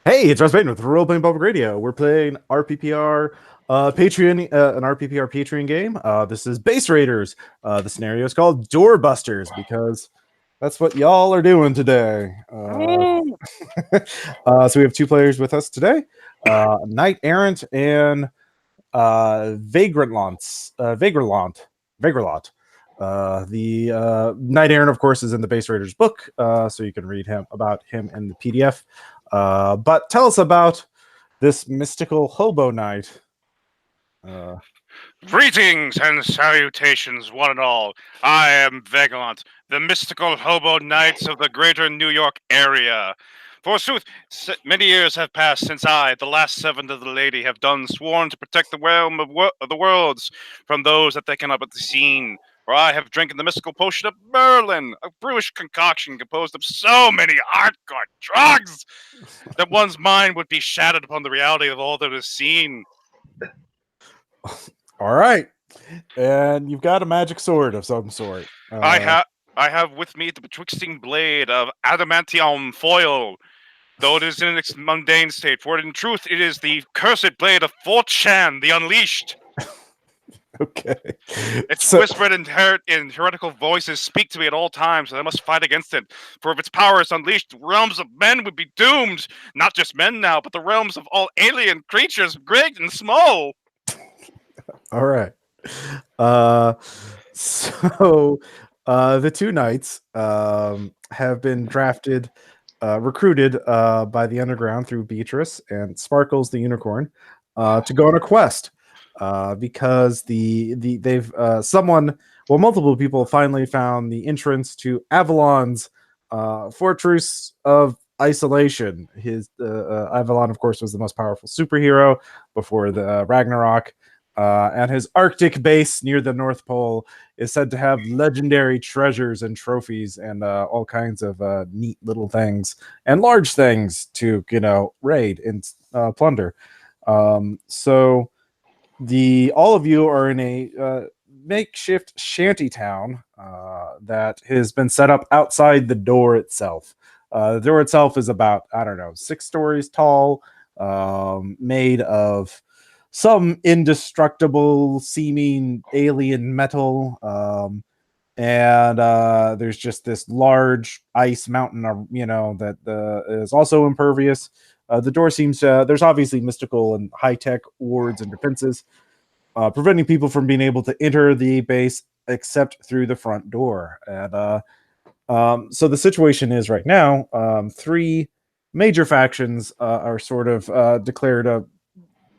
Hey, it's Russ Payton with Role Playing Public Radio. We're playing RPPR an RPPR Patreon game. This is Base Raiders. The scenario is called Doorbusters because that's what y'all are doing today. So we have two players with us today, Knight Errant and Vagrant. The Knight Errant, of course, is in the Base Raiders book, so you can read about him in the PDF. But tell us about this mystical hobo knight. Greetings and salutations, one and all. I am Vagrant, the mystical hobo knights of the greater New York area. Forsooth, many years have passed since I, the last servant of the lady, have done sworn to protect the realm of the worlds from those that they cannot but be seen. For I have drinking the mystical potion of Merlin, a brewish concoction composed of so many hardcore drugs that one's mind would be shattered upon the reality of all that is seen. All right, and you've got a magic sword of some sort. I have with me the betwixting blade of adamantium foil, though it is in its mundane state, for in truth it is the cursed blade of 4chan, the Unleashed. Okay. Its whispered and heretical voices speak to me at all times, and I must fight against it. For if its power is unleashed, realms of men would be doomed. Not just men now, but the realms of all alien creatures, great and small. All right. So the two knights have been recruited by the underground through Beatrice and Sparkles the unicorn to go on a quest because multiple people finally found the entrance to Avalon's fortress of isolation. Avalon, of course, was the most powerful superhero before the Ragnarok. And his Arctic base near the North Pole is said to have legendary treasures and trophies and all kinds of neat little things and large things to, raid and plunder. So all of you are in a makeshift shanty town that has been set up outside the door itself. The door itself is about, 6 stories tall, made of some indestructible seeming alien metal, and there's just this large ice mountain that is also impervious. The door seems there's obviously mystical and high-tech wards and defenses preventing people from being able to enter the base except through the front door. And so the situation is right now, 3 major factions are sort of declared a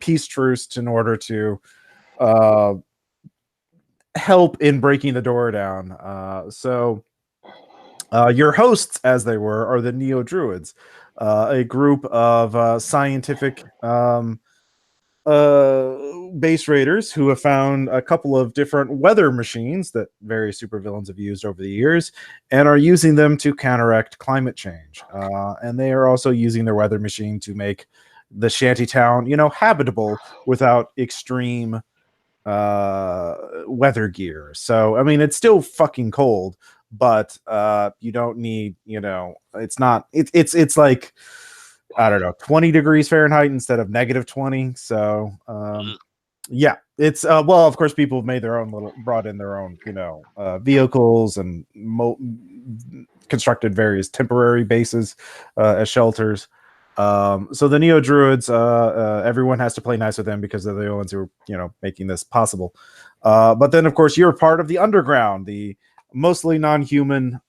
peace truce in order to help in breaking the door down. So your hosts, as they were, are the Neo Druids, a group of scientific base raiders who have found a couple of different weather machines that various supervillains have used over the years and are using them to counteract climate change. And they are also using their weather machine to make the shanty town, habitable without extreme weather gear. So, I mean, it's still fucking cold, but you don't need, it's like, I don't know, 20 degrees Fahrenheit instead of -20. So, yeah, it's well, of course, people have made their own brought in their own, vehicles and constructed various temporary bases as shelters. So the Neo Druids, everyone has to play nice with them because they're the ones who are, making this possible. But then, of course, you're part of the underground, the mostly non-human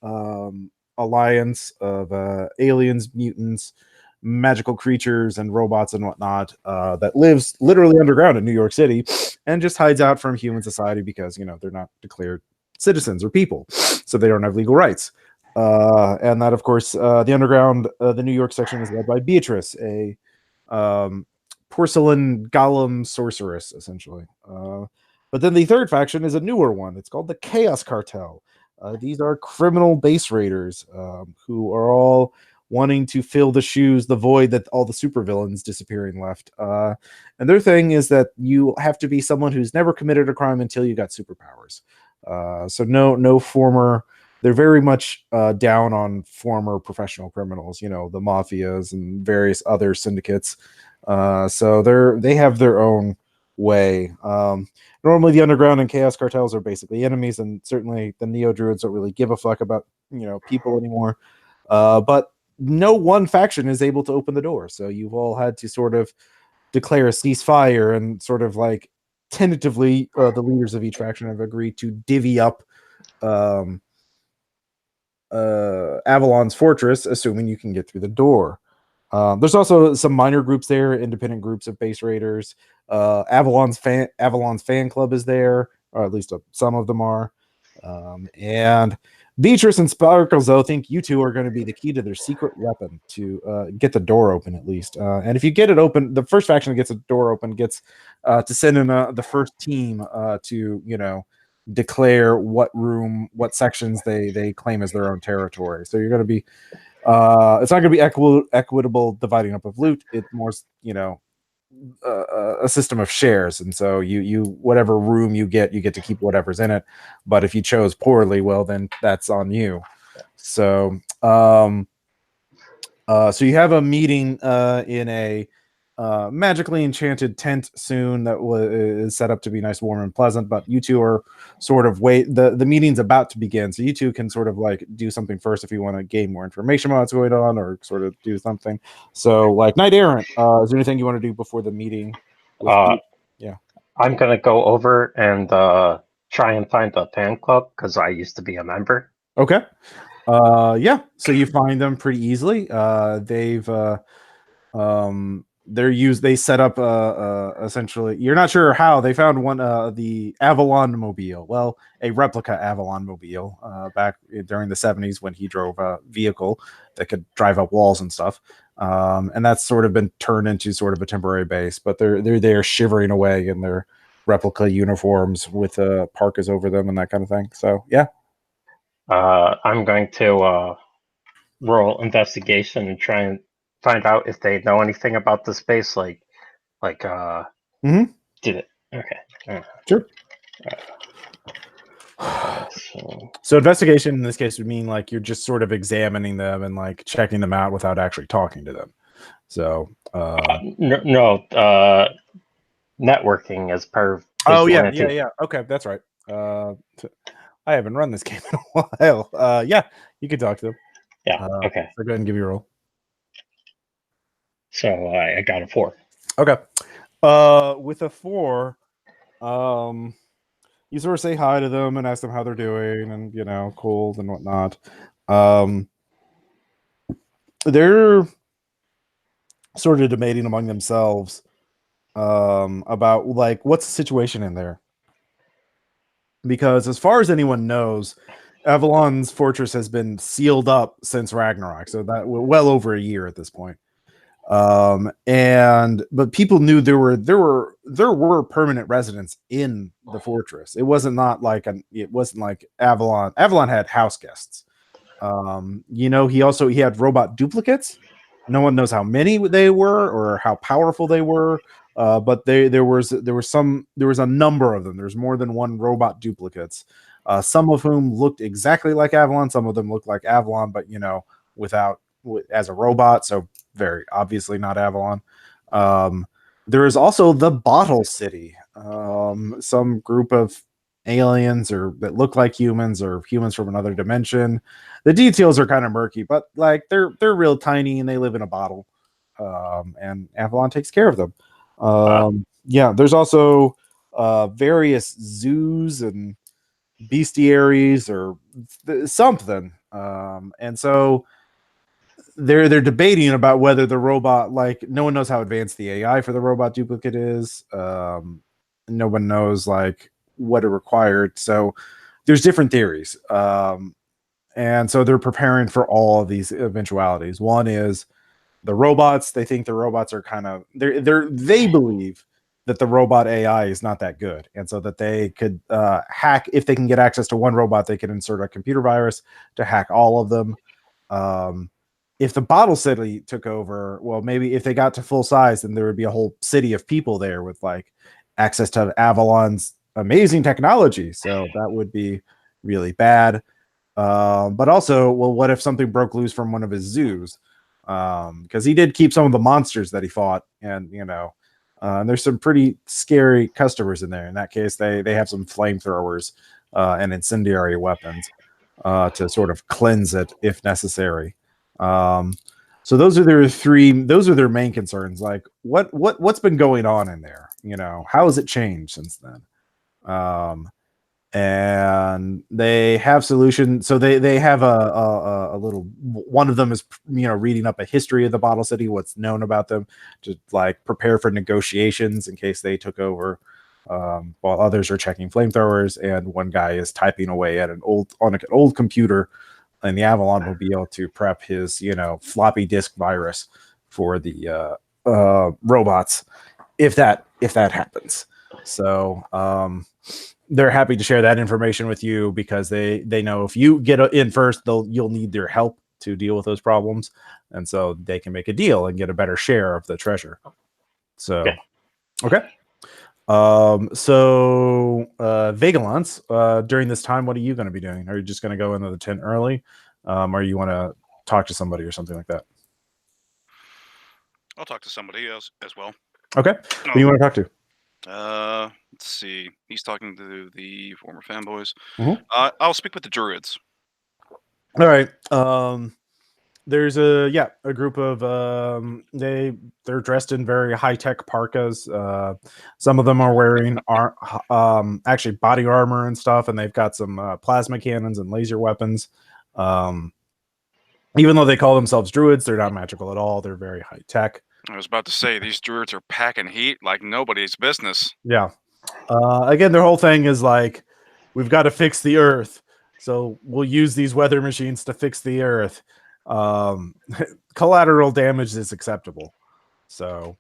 alliance of aliens, mutants, magical creatures, and robots and whatnot that lives literally underground in New York City and just hides out from human society because, they're not declared citizens or people, so they don't have legal rights. And that, of course, the underground, the New York section is led by Beatrice, a porcelain golem sorceress, essentially. But then the third faction is a newer one. It's called the Chaos Cartel. These are criminal base raiders who are all wanting to fill the void that all the supervillains disappearing left. And their thing is that you have to be someone who's never committed a crime until you got superpowers. So no former they're very much down on former professional criminals, you know, the mafias and various other syndicates. So they have their own way. Normally, the underground and chaos cartels are basically enemies, and certainly the neo druids don't really give a fuck about people anymore. But no one faction is able to open the door, so you've all had to sort of declare a ceasefire and sort of like tentatively the leaders of each faction have agreed to divvy up um, Avalon's fortress, assuming you can get through the door. There's also some minor groups there, independent groups of base raiders. Avalon's fan club is there, or at least some of them are. And Beatrice and Sparkles, though, think you two are going to be the key to their secret weapon to get the door open, at least. And if you get it open, the first faction that gets a door open gets to send in the first team to declare what sections they claim as their own territory. So you're going to be it's not going to be equitable dividing up of loot. It's more a system of shares, and so you whatever room you get to keep whatever's in it. But if you chose poorly, well, then that's on you. So so you have a meeting in a magically enchanted tent soon that is set up to be nice, warm, and pleasant. But you two are sort of the meeting's about to begin, so you two can sort of like do something first if you want to gain more information about what's going on or sort of do something. So, like Knight Errant, is there anything you want to do before the meeting? Yeah, I'm gonna go over and try and find the fan club because I used to be a member. Okay. Yeah. So you find them pretty easily. They set up essentially, you're not sure how they found one, the Avalon mobile, well, a replica Avalon mobile back during the 70s when he drove a vehicle that could drive up walls and stuff, and that's sort of been turned into sort of a temporary base, but they're there shivering away in their replica uniforms with parkas over them and that kind of thing. So yeah. I'm going to roll investigation and try and find out if they know anything about the space, like did it? Okay. Sure. So investigation in this case would mean like you're just sort of examining them and like checking them out without actually talking to them. So no, networking as part of yeah. Okay, that's right. I haven't run this game in a while. Yeah, you can talk to them. Yeah. Okay. So go ahead and give you a roll. So I got a 4. Okay. With a 4, you sort of say hi to them and ask them how they're doing and cold and whatnot. They're sort of debating among themselves about like what's the situation in there. Because as far as anyone knows, Avalon's fortress has been sealed up since Ragnarok, so that well over a year at this point. But people knew there were permanent residents in the fortress. It wasn't like Avalon. Avalon had house guests. He had robot duplicates. No one knows how many they were or how powerful they were. But there was a number of them. There's more than one robot duplicates. Some of whom looked exactly like Avalon. Some of them looked like Avalon, but as a robot. So very obviously not Avalon. There is also the Bottle City, some group of aliens or that look like humans or humans from another dimension. The details are kind of murky, but like they're real tiny and they live in a bottle. And Avalon takes care of them. Yeah, there's also various zoos and bestiaries or something. And so they're debating about whether the robot, like no one knows how advanced the AI for the robot duplicate is. No one knows like what it required. So there's different theories. And so they're preparing for all of these eventualities. One is the robots. They think the robots are kind of they believe that the robot AI is not that good, and so that they could hack. If they can get access to one robot, they can insert a computer virus to hack all of them. If the Bottle City took over, well, maybe if they got to full size, then there would be a whole city of people there with like access to Avalon's amazing technology. So that would be really bad. But also, well, what if something broke loose from one of his zoos? Because he did keep some of the monsters that he fought, and there's some pretty scary customers in there. In that case, they have some flamethrowers and incendiary weapons to sort of cleanse it if necessary. So those are their main concerns. Like what's been going on in there? How has it changed since then? And they have solutions. So they have a little, one of them is reading up a history of the Bottle City, what's known about them, to like prepare for negotiations in case they took over, while others are checking flamethrowers, and one guy is typing away at an old computer, and the Avalon will be able to prep his floppy disk virus for the robots if that happens. So they're happy to share that information with you because they know if you get in first, you'll need their help to deal with those problems, and so they can make a deal and get a better share of the treasure. So, okay. Vagalance, during this time, what are you going to be doing? Are you just going to go into the tent early, or you want to talk to somebody or something like that? I'll talk to somebody else as well. Okay. Who do you want to talk to? Let's see. He's talking to the former fanboys. Mm-hmm. I'll speak with the druids. All right. There's a group of they're dressed in very high-tech parkas. Some of them are wearing actually body armor and stuff, and they've got some plasma cannons and laser weapons. Even though they call themselves druids, they're not magical at all. They're very high-tech. I was about to say, these druids are packing heat like nobody's business. Yeah. Again, their whole thing is like, we've got to fix the Earth, so we'll use these weather machines to fix the Earth. Collateral damage is acceptable. So,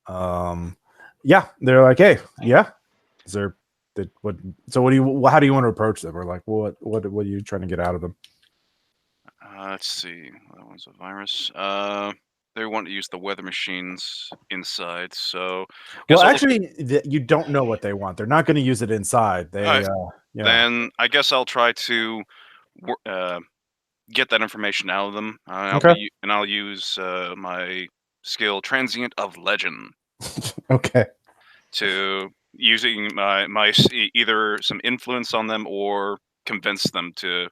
they're like, hey, yeah. Is there what? So, how do you want to approach them? Or like, what are you trying to get out of them? Let's see. That one's a virus. They want to use the weather machines inside. So, well, actually, you don't know what they want. They're not going to use it inside. Then I guess I'll try to get that information out of them. I'll use my skill Transient of Legend. Okay. To using my either some influence on them or convince them to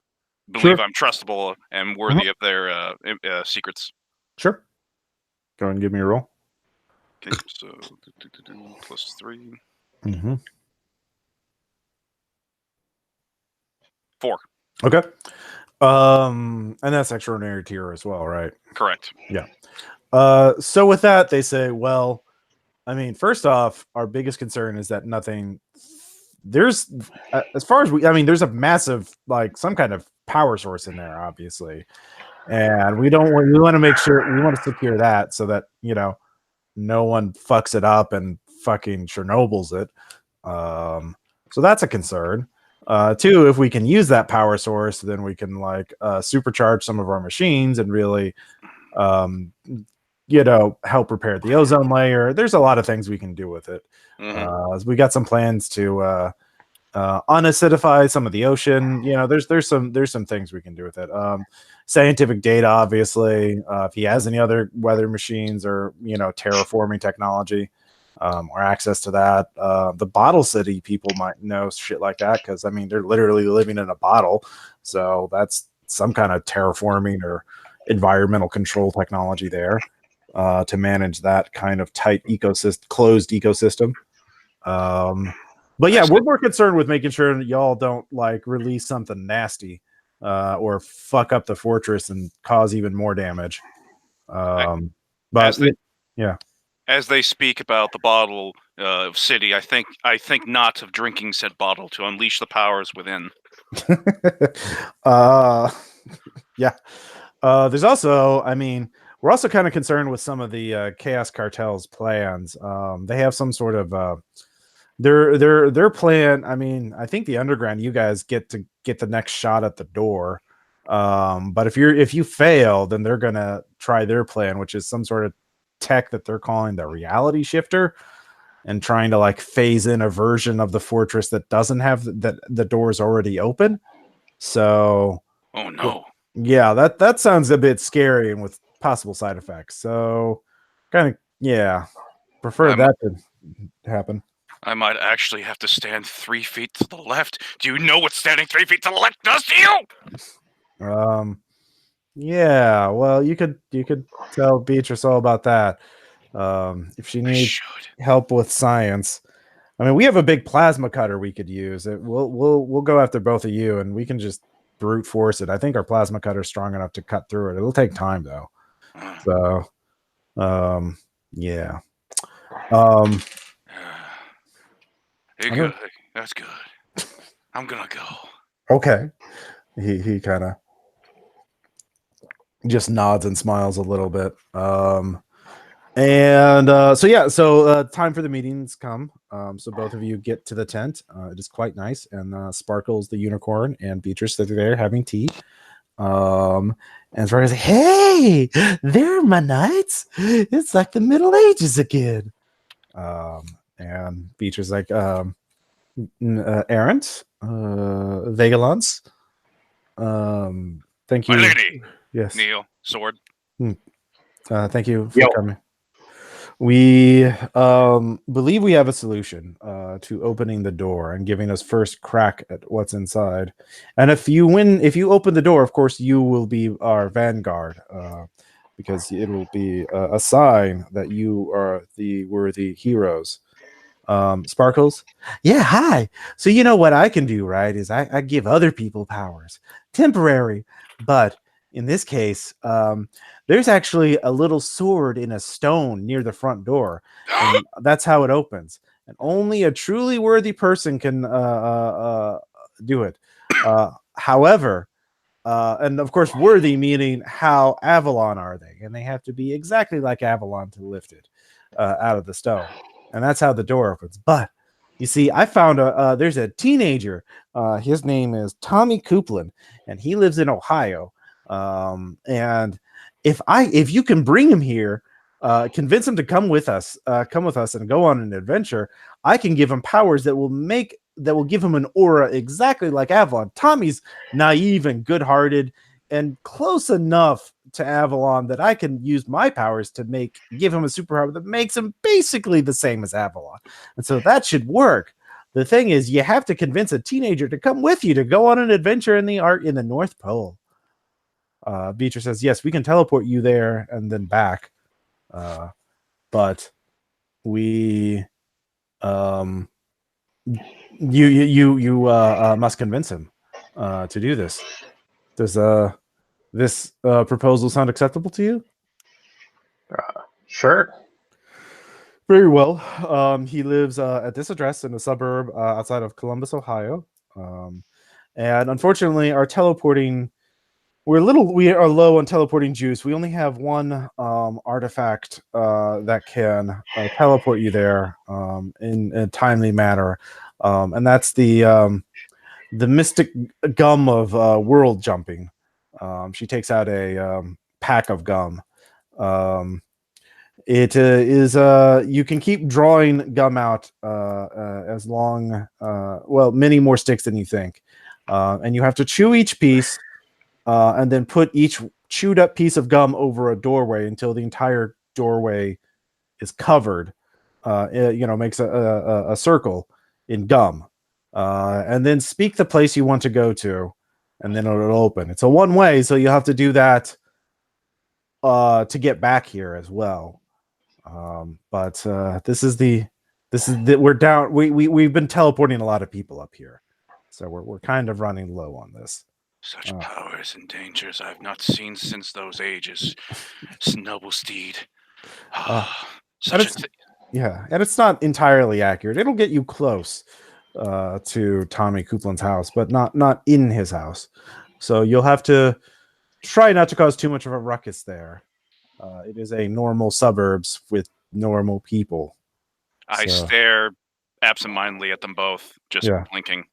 believe I'm trustable and worthy of their secrets. Sure. Go ahead and give me a roll. Okay, so +3. Mm-hmm. 4. Okay. And that's extraordinary tier as well, right? Correct. Yeah. So with that, they say, well, I mean, first off, our biggest concern is that there's as far as there's a massive, like, some kind of power source in there, obviously. And we want to make sure, we want to secure that so that, no one fucks it up and fucking Chernobyls it. So that's a concern. 2, if we can use that power source, then we can supercharge some of our machines and really, help repair the ozone layer. There's a lot of things we can do with it. Mm-hmm. We got some plans to unacidify some of the ocean. There's some things we can do with it. Scientific data, obviously. If he has any other weather machines or terraforming technology, or access to that. The Bottle City people might know shit like that because they're literally living in a bottle, so that's some kind of terraforming or environmental control technology there to manage that kind of tight closed ecosystem. But yeah, we're more concerned with making sure that y'all don't release something nasty or fuck up the fortress and cause even more damage. As they speak about the bottle city, I think not of drinking said bottle to unleash the powers within. There's also, we're also kind of concerned with some of the Chaos Cartel's plans. They have some sort of their plan. I think the underground, you guys get the next shot at the door. But if you fail, then they're gonna try their plan, which is some sort of tech that they're calling the reality shifter, and trying to phase in a version of the fortress that doesn't have the doors already open. So Oh no. Yeah, that sounds a bit scary and with possible side effects. So, kind of, yeah, prefer that to happen. I might actually have to stand 3 feet to the left. Do you know what standing 3 feet to the left does to you? Yeah. Well, you could tell Beatrice all about that. If she needs help with science. I mean, we have a big plasma cutter we could use. We'll go after both of you, and we can just brute force it. I think our plasma cutter's strong enough to cut through it. It'll take time though. So, yeah. You're good. That's good. I'm gonna go. Okay. He kind of just nods and smiles a little bit. So time for the meetings come. So both of you get to the tent. It is quite nice, and Sparkles the unicorn and Beatrice are there having tea. And Sparkles like, "Hey, they're my knights. It's like the Middle Ages again." And Beatrice like, "Errant, Vegalance. Thank you, my lady." Yes, Neil, sword. Thank you for coming. We believe we have a solution to opening the door and giving us first crack at what's inside. And if you open the door, of course, you will be our vanguard because it will be a sign that you are the worthy heroes. Sparkles? Yeah, hi. So you know what I can do, right? Is I give other people powers. Temporary, but in this case, there's actually a little sword in a stone near the front door, and that's how it opens. And only a truly worthy person can do it. However, and of course, worthy meaning how Avalon are they? And they have to be exactly like Avalon to lift it out of the stone. And that's how the door opens. But you see, I found there's a teenager. His name is Tommy Coupland, and he lives in Ohio. And if you can bring him here, convince him to come with us and go on an adventure, I can give him powers that will give him an aura exactly like Avalon. Tommy's naive and good-hearted and close enough to Avalon that I can use my powers to give him a superpower that makes him basically the same as Avalon. And so that should work. The thing is, you have to convince a teenager to come with you to go on an adventure in the North Pole. Beatrice says, yes, we can teleport you there and then back. But we you must convince him to do this. Does this proposal sound acceptable to you? Sure. Very well. He lives at this address in a suburb outside of Columbus, Ohio. And unfortunately, we are low on teleporting juice. We only have one artifact that can teleport you there in a timely manner. And that's the mystic gum of world jumping. She takes out a pack of gum. It is you can keep drawing gum out as long many more sticks than you think, and you have to chew each piece and then put each chewed up piece of gum over a doorway until the entire doorway is covered. Makes a circle in gum, and then speak the place you want to go to, and then it'll open. It's a one way, so you'll have to do that to get back here as well. But we're down. We've been teleporting a lot of people up here, so we're kind of running low on this. Such powers and dangers I've not seen since those ages. Noble steed. Yeah, and it's not entirely accurate. It'll get you close to Tommy Coupland's house, but not in his house. So you'll have to try not to cause too much of a ruckus there. It is a normal suburbs with normal people. I stare absentmindedly at them both, just blinking.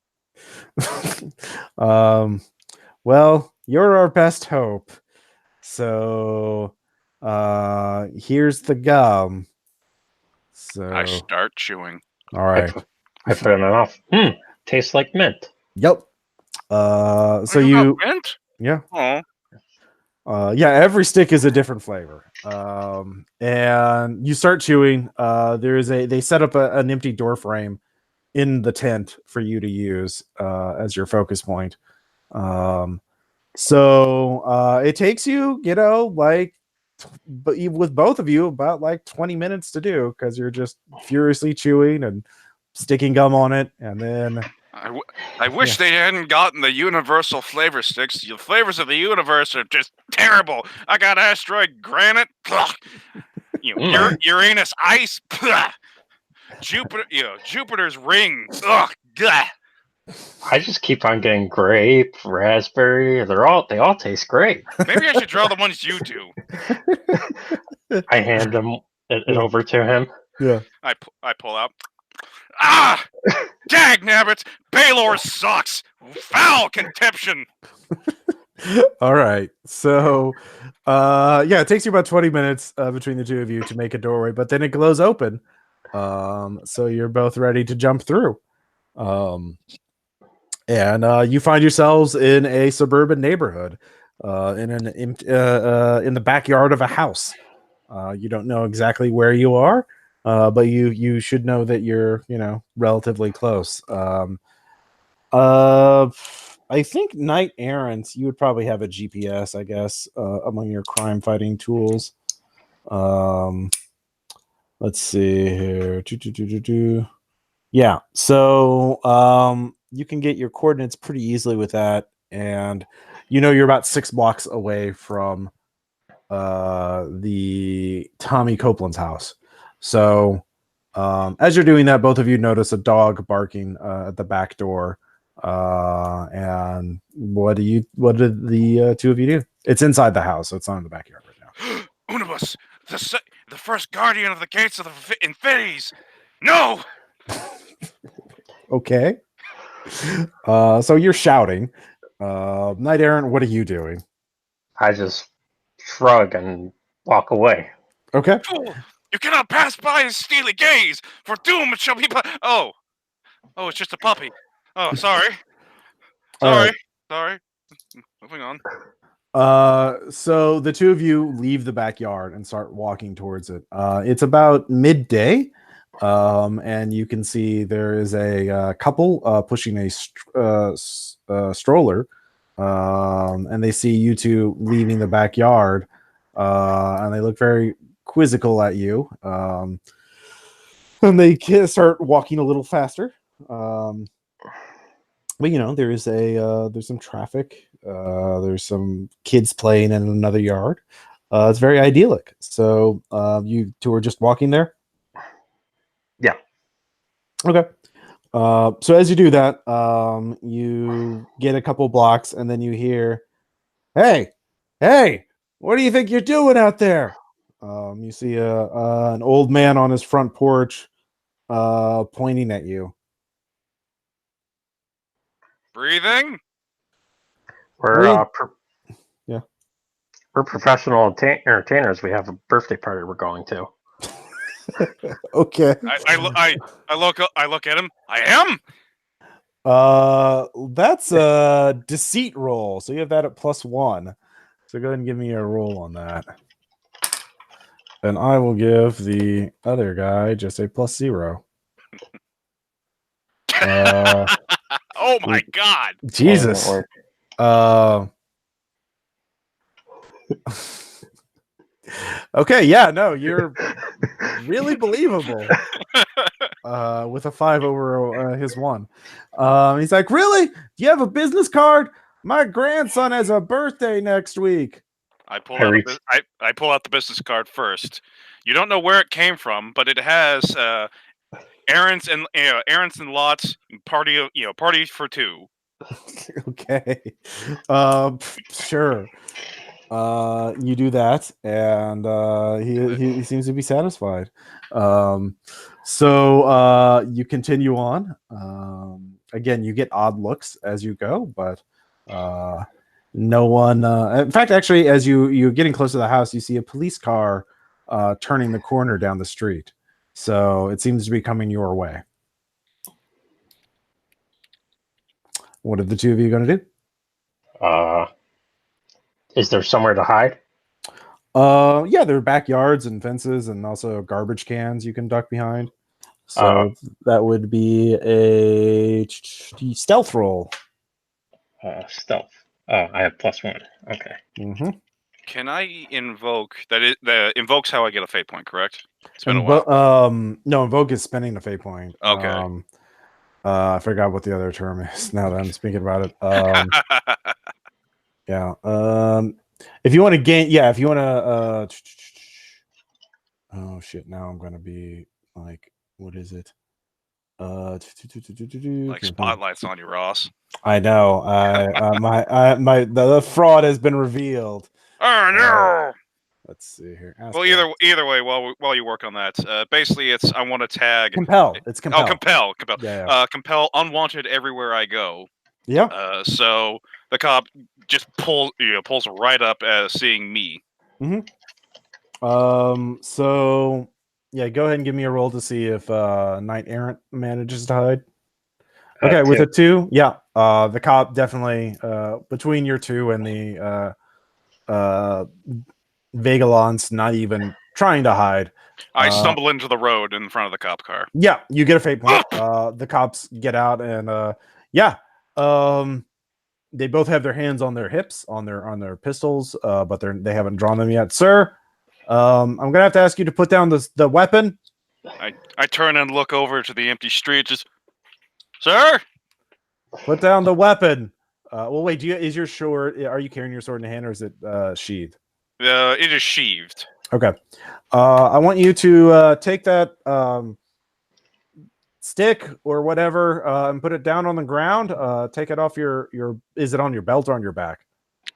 Well, you're our best hope. So here's the gum. So I start chewing. All right. I put it in my mouth. Tastes like mint. Yep. So you mint? Yeah. Oh. Yeah, every stick is a different flavor. And you start chewing. They set up an empty door frame in the tent for you to use as your focus point. So it takes you, but with both of you, about like 20 minutes to do because you're just furiously chewing and sticking gum on it, and then I wish they hadn't gotten the universal flavor sticks. The flavors of the universe are just terrible. I got asteroid granite, Uranus ice, Jupiter's ring. Ugh, I just keep on getting grape, raspberry. They all taste great. Maybe I should draw the ones you do. I hand it over to him. Yeah. I pull out. Ah! Dag nabbit! Baylor sucks! Foul contemption! All right. So it takes you about 20 minutes between the two of you to make a doorway, but then it glows open. So you're both ready to jump through. And you find yourselves in a suburban neighborhood, in the backyard of a house. You don't know exactly where you are, but you should know that you're relatively close. I think knight errant, you would probably have a GPS, I guess, among your crime fighting tools. Let's see here. Yeah, so you can get your coordinates pretty easily with that, and you're about 6 blocks away from the Tommy Copeland's house. So as you're doing that, both of you notice a dog barking at the back door. And what did the two of you do? It's inside the house, so it's not in the backyard right now. Unibus, the first guardian of the gates of the infinities. No. Okay. So you're shouting. Knight errant, what are you doing? I just shrug and walk away. Okay. You cannot pass by his steely gaze, for doom it shall be. Oh, it's just a puppy. Oh, sorry. Sorry. Moving on. So the two of you leave the backyard and start walking towards it. It's about midday, and you can see there is a couple pushing a stroller, and they see you two leaving the backyard, and they look very quizzical at you, and they start walking a little faster. But there's some traffic. There's some kids playing in another yard. It's very idyllic. So you two are just walking there? Yeah. Okay. So as you do that, you get a couple blocks, and then you hear, Hey, what do you think you're doing out there? You see an old man on his front porch pointing at you. Breathing? We're professional entertainers. We have a birthday party we're going to. Okay. I look at him. I am. That's a deceit roll, so you have that at +1. So go ahead and give me a roll on that, and I will give the other guy just a +0. Oh my god! Jesus. Okay, yeah, no, you're really believable. With a 5 over his 1. He's like, really? Do you have a business card? My grandson has a birthday next week. I pull out the business card first. You don't know where it came from, but it has errands and lots, party for 2. Okay. Sure. You do that, and he seems to be satisfied. So you continue on. Again, you get odd looks as you go, but no one. In fact, actually, as you're getting close to the house, you see a police car turning the corner down the street. So it seems to be coming your way. What are the two of you going to do? Is there somewhere to hide? Yeah, there are backyards and fences and also garbage cans you can duck behind. So that would be a stealth roll. Stealth. Oh, I have +1. Okay. Mm-hmm. Can I invoke that? That invokes how I get a fate point, correct? It's been a while. No, invoke is spending the fate point. Okay. I forgot what the other term is now that I'm speaking about it. Yeah. If you want to gain, if you want to, oh shit! Now I'm gonna be like, what is it? Like spotlights on you, Ross. I know. The fraud has been revealed. Oh no! Let's see here. Well, either way, while you work on that, basically, I want to tag compel. It's compel. Oh, compel. Yeah. Compel unwanted everywhere I go. Yeah. So the cop just pulls right up as seeing me. Mm-hmm. So yeah, go ahead and give me a roll to see if Knight Errant manages to hide. Okay, with a 2, yeah. The cop definitely between your 2 and the Vegalon's not even trying to hide. I stumble into the road in front of the cop car. Yeah, you get a fate point. The cops get out and they both have their hands on their hips on their pistols, but they haven't drawn them yet. Sir, I'm gonna have to ask you to put down the weapon. I turn and look over to the empty street. Just, sir, put down the weapon. Well, wait. Is your sword? Are you carrying your sword in hand, or is it sheathed? It is sheathed. Okay. I want you to take that stick or whatever and put it down on the ground. Take it off your. Is it on your belt or on your back?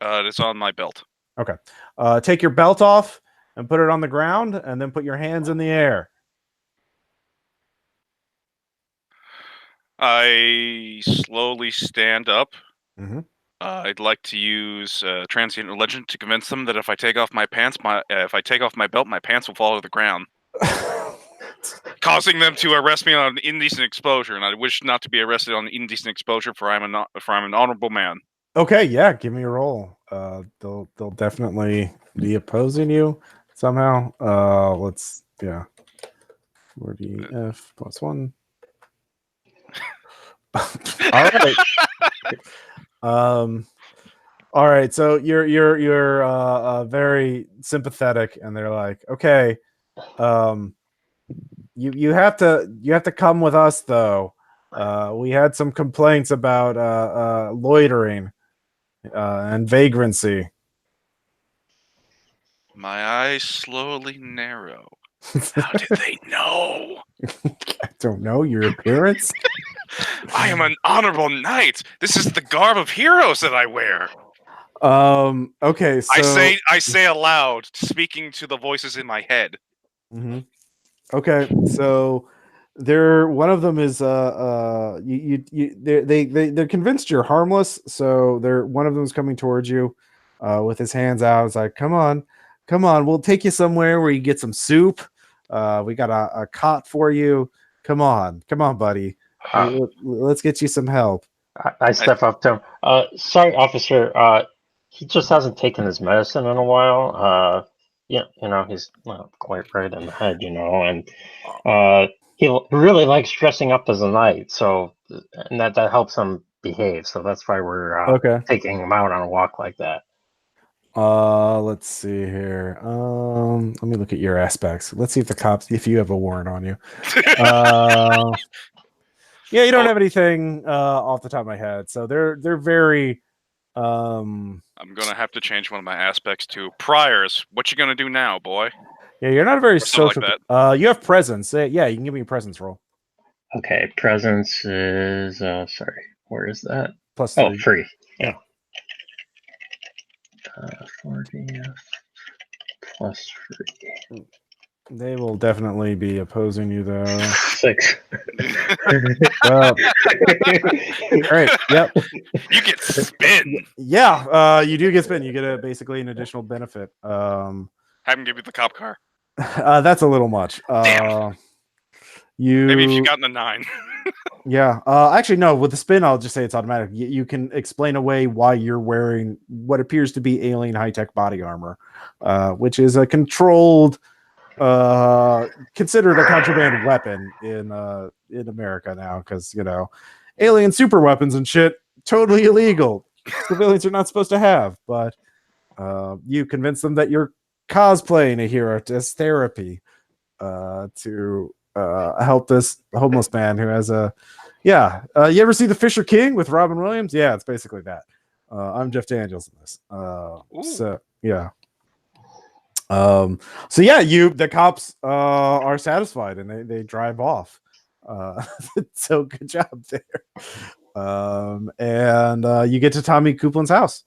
It's on my belt. Okay. Take your belt off and put it on the ground, and then put your hands in the air. I slowly stand up. Mm-hmm. I'd like to use transient legend to convince them that if I take off my pants, if I take off my belt, my pants will fall to the ground, causing them to arrest me on indecent exposure. And I wish not to be arrested on indecent exposure, for I'm an honorable man. Okay, yeah, give me a roll. They'll definitely be opposing you somehow. 40F +1. All right. All right. So you're very sympathetic, and they're like, okay, you have to come with us though. We had some complaints about loitering and vagrancy. My eyes slowly narrow. How did they know? I don't know your appearance. I am an honorable knight. This is the garb of heroes that I wear. Okay, so I say aloud, speaking to the voices in my head. Mm-hmm. Okay, so one of them is they're convinced you're harmless, so one of them is coming towards you with his hands out. It's like, come on, we'll take you somewhere where you get some soup. We got a cot for you. Come on, buddy. Let's get you some help. I step up to him. Sorry, officer. He just hasn't taken his medicine in a while. He's not quite right in the head, and he really likes dressing up as a knight. So, and that helps him behave. So that's why we're taking him out on a walk like that. Let's see here. Let me look at your aspects. Let's see if you have a warrant on you. Yeah, you don't have anything off the top of my head. So they're very I'm gonna have to change one of my aspects to priors. What you gonna do now, boy? Yeah, you're not a very social. Like you have presence. Yeah, you can give me a presence roll. Okay, presence is sorry, where is that? +3. Oh, 3. Yeah. 40 +3. They will definitely be opposing you, though. 6. All right. Yep. You get spin. Yeah. You do get spin. You get basically an additional benefit. Have him give you the cop car. That's a little much. Damn. Maybe if you got in the 9. Yeah. Actually, no. With the spin, I'll just say it's automatic. You can explain away why you're wearing what appears to be alien high-tech body armor, which is a controlled, considered a contraband weapon in America now, because alien super weapons and shit totally illegal. Civilians are not supposed to have, but you convince them that you're cosplaying a hero as therapy to help this homeless man who has a you ever see The Fisher King with Robin Williams? Yeah, it's basically that. I'm Jeff Daniels in this. So the cops are satisfied and they drive off. So good job there. And you get to Tommy Coupland's house.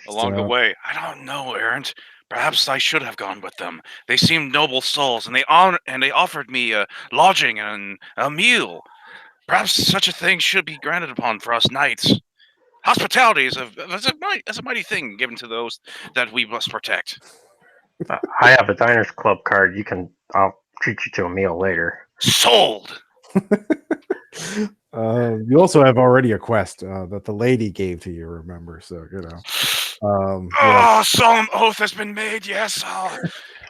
Along the way, I don't know, Errant. Perhaps I should have gone with them. They seemed noble souls, and they offered me lodging and a meal. Perhaps such a thing should be granted upon for us knights. Hospitality is a mighty thing given to those that we must protect. I have a Diners Club card. I'll treat you to a meal later. Sold. You also have already a quest that the lady gave to you, remember? So solemn oath has been made. Yes.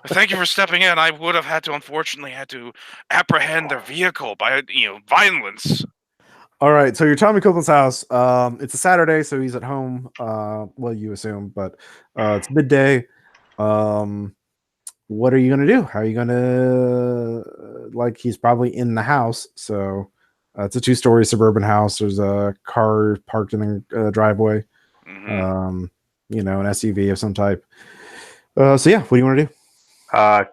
Thank you for stepping in. I would have unfortunately had to apprehend their vehicle by violence. All right, so you're Tommy Copeland's house. It's a Saturday, so he's at home. Well, you assume, but it's midday. What are you gonna do? How are you gonna he's probably in the house, so it's a 2-story suburban house. There's a car parked in the driveway. Mm-hmm. An SUV of some type. So yeah, what do you want to do?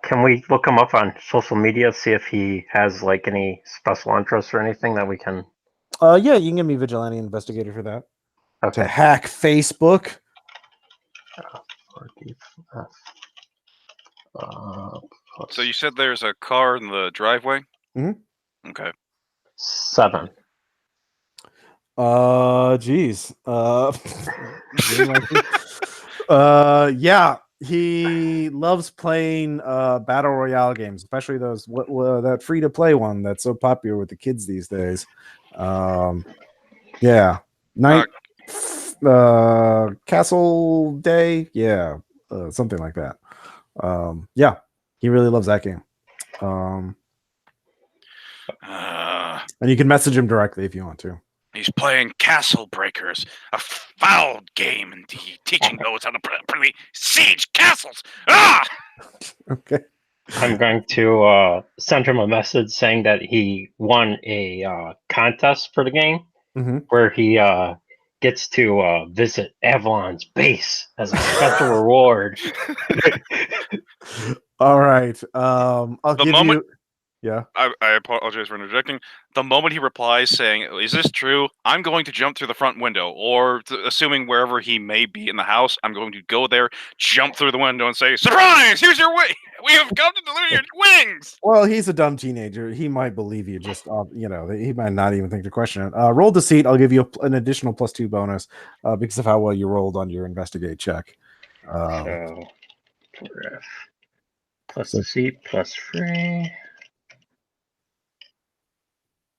Can we look him up on social media, see if he has any special interests or anything that we can? Yeah, you can give me Vigilante Investigator for that. Okay. To hack Facebook. So you said there's a car in the driveway? Mm-hmm. Okay. 7. Geez. Yeah, he loves playing battle royale games, especially those that free to play one that's so popular with the kids these days. Yeah, Castle Day, something like that. Yeah, he really loves that game. And you can message him directly if you want to. He's playing Castle Breakers, a foul game indeed, teaching those how to properly siege castles. Okay. I'm going to send him a message saying that he won a contest for the game, where he gets to visit Avalon's base as a special reward. All right. I'll give you. Yeah. I apologize for interjecting. The moment he replies saying, "Is this true?" I'm going to jump through the front window, or assuming wherever he may be in the house, I'm going to go there, jump through the window, and say, "Surprise! Here's your wing. We have come to deliver your wings." Well, he's a dumb teenager. He might believe you. Just he might not even think to question it. Roll deceit. I'll give you an additional +2 bonus because of how well you rolled on your investigate check. Plus deceit, plus free.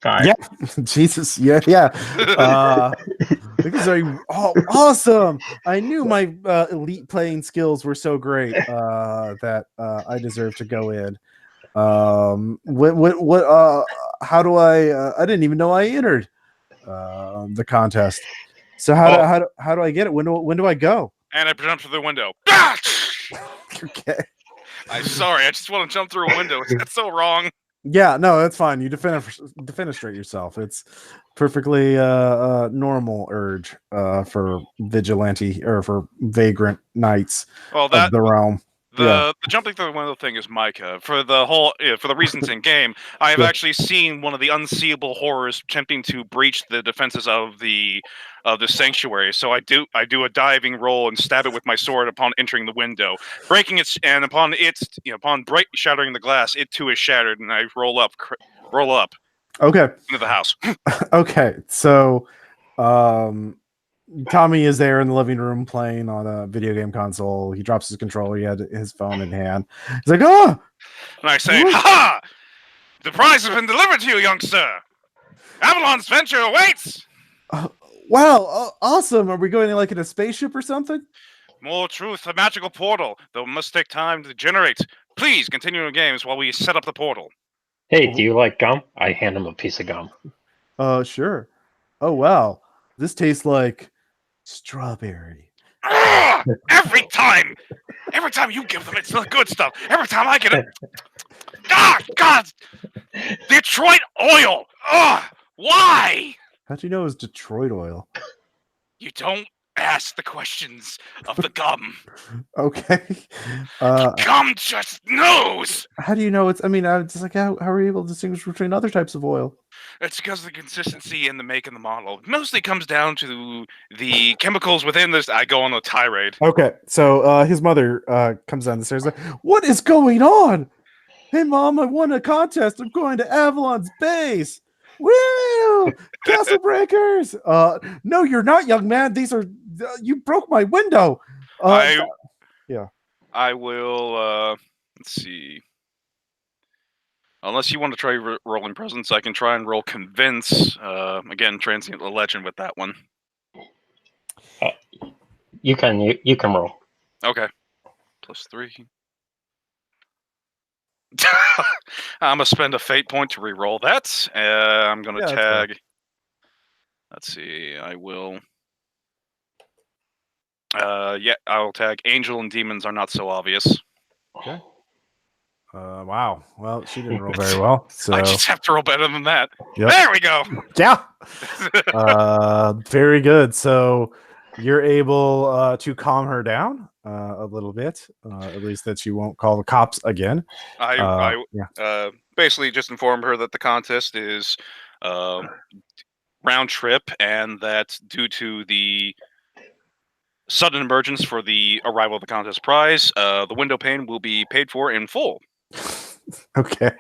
5. Yeah, Jesus, yeah. Because awesome! I knew my elite playing skills were so great that I deserve to go in. What? How do I? I didn't even know I entered the contest. So how do I get it? When do I go? And I jump through the window. Okay. I'm sorry. I just want to jump through a window. That's so wrong. Yeah, no, that's fine. You defenestrate yourself. It's perfectly normal urge for vigilante or for vagrant knights of the realm. The jumping through the window thing is Micah. For the reasons in game, I have actually seen one of the unseeable horrors attempting to breach the defenses of the sanctuary. So I do a diving roll and stab it with my sword upon entering the window, breaking it, and upon shattering the glass, it too is shattered, and I roll up. Okay. Into the house. Okay, so Tommy is there in the living room playing on a video game console. He drops his controller. He had his phone in hand. He's like, "Oh!" And I say, "Ha ha! The prize has been delivered to you, young sir. Avalon's venture awaits. Wow, awesome. Are we going like in a spaceship or something? More truth, a magical portal, though it must take time to generate. Please continue your games while we set up the portal. Hey, do you like gum? I hand him a piece of gum. Sure. Oh, wow. This tastes like strawberry. Every time you give them, it's the good stuff. Every time I get it, God, Detroit oil. Why? How'd you know it was Detroit oil? You don't ask the questions of the gum. Okay. Gum just knows. How do you know it's? I mean, I'm just like, how are you able to distinguish between other types of oil? It's because of the consistency and the make and the model. Mostly comes down to the chemicals within this. I go on a tirade. Okay, so his mother comes down the stairs like, "What is going on? Hey, Mom, I won a contest. I'm going to Avalon's base. Woo! Castle breakers! No, you're not, young man. These are you broke my window. I will. Let's see. Unless you want to try rolling presence, I can try and roll convince. Again, transient legend with that one. You can roll. Okay. +3. I'm gonna spend a fate point to re-roll that. I'm gonna tag. Let's see. I will. Yeah, I'll tag angel and demons are not so obvious. Okay. Wow. Well, she didn't roll very well. So I just have to roll better than that. Yep. There we go. Yeah. Very good. So you're able to calm her down a little bit, at least that she won't call the cops again. I basically just inform her that the contest is round trip, and that due to the sudden emergence for the arrival of the contest prize, the window pane will be paid for in full. Okay.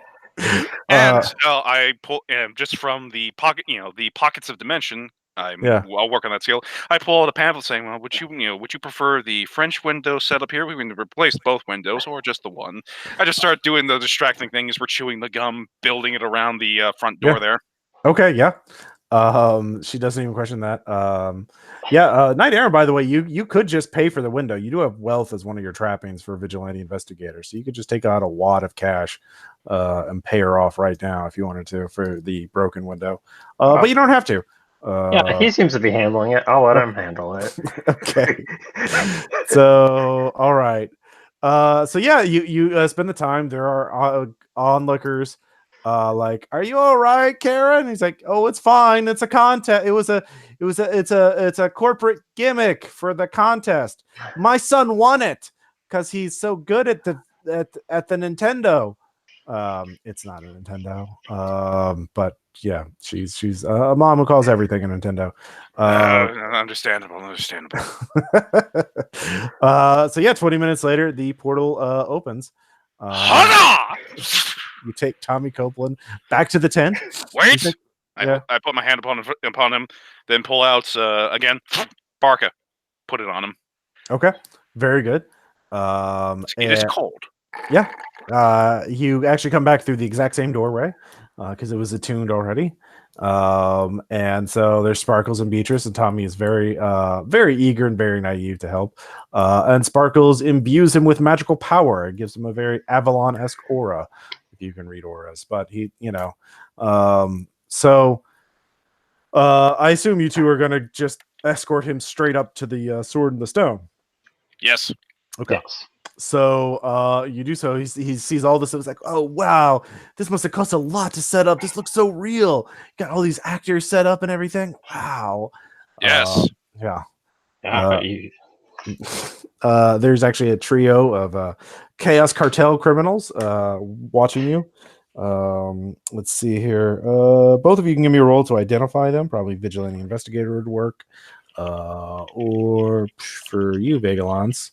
And I pull just from the pocket, the pockets of dimension. I'll work on that skill. I pull out a pamphlet saying, "Well, would you prefer the French window setup here? We can replace both windows, or just the one." I just start doing the distracting thing as we're chewing the gum, building it around the front door there. Okay, yeah. She doesn't even question that. Knight Errant, by the way, you could just pay for the window. You do have wealth as one of your trappings for vigilante investigator, so you could just take out a wad of cash and pay her off right now if you wanted to for the broken window. But you don't have to. Yeah, he seems to be handling it. I'll let him handle it. Okay. So, all right. So yeah, you spend the time. There are onlookers. Like, are you all right, Karen? He's like, oh, it's fine. It's a contest. It's a corporate gimmick for the contest. My son won it because he's so good at the Nintendo. It's not a Nintendo. But yeah, she's a mom who calls everything a Nintendo. Understandable. So yeah, 20 minutes later, the portal opens. You take Tommy Copeland back to the tent. Wait! I put my hand upon him, then pull out again. Barca, put it on him. Okay, very good. It is cold. Yeah. You actually come back through the exact same doorway because it was attuned already. And so there's Sparkles and Beatrice, and Tommy is very eager and very naive to help. And Sparkles imbues him with magical power. It gives him a very Avalon-esque aura, if you can read auras. But he, so I assume you two are going to just escort him straight up to the Sword in the Stone. Yes. Okay. Yes. So you do so. He sees all this. It was like, oh wow, this must have cost a lot to set up. This looks so real. Got all these actors set up and everything. Wow. Yes. Yeah. There's actually a trio of Chaos Cartel criminals watching you. Let's see here. Both of you can give me a roll to identify them. Probably Vigilante Investigator would work. Or for you, Vagalons.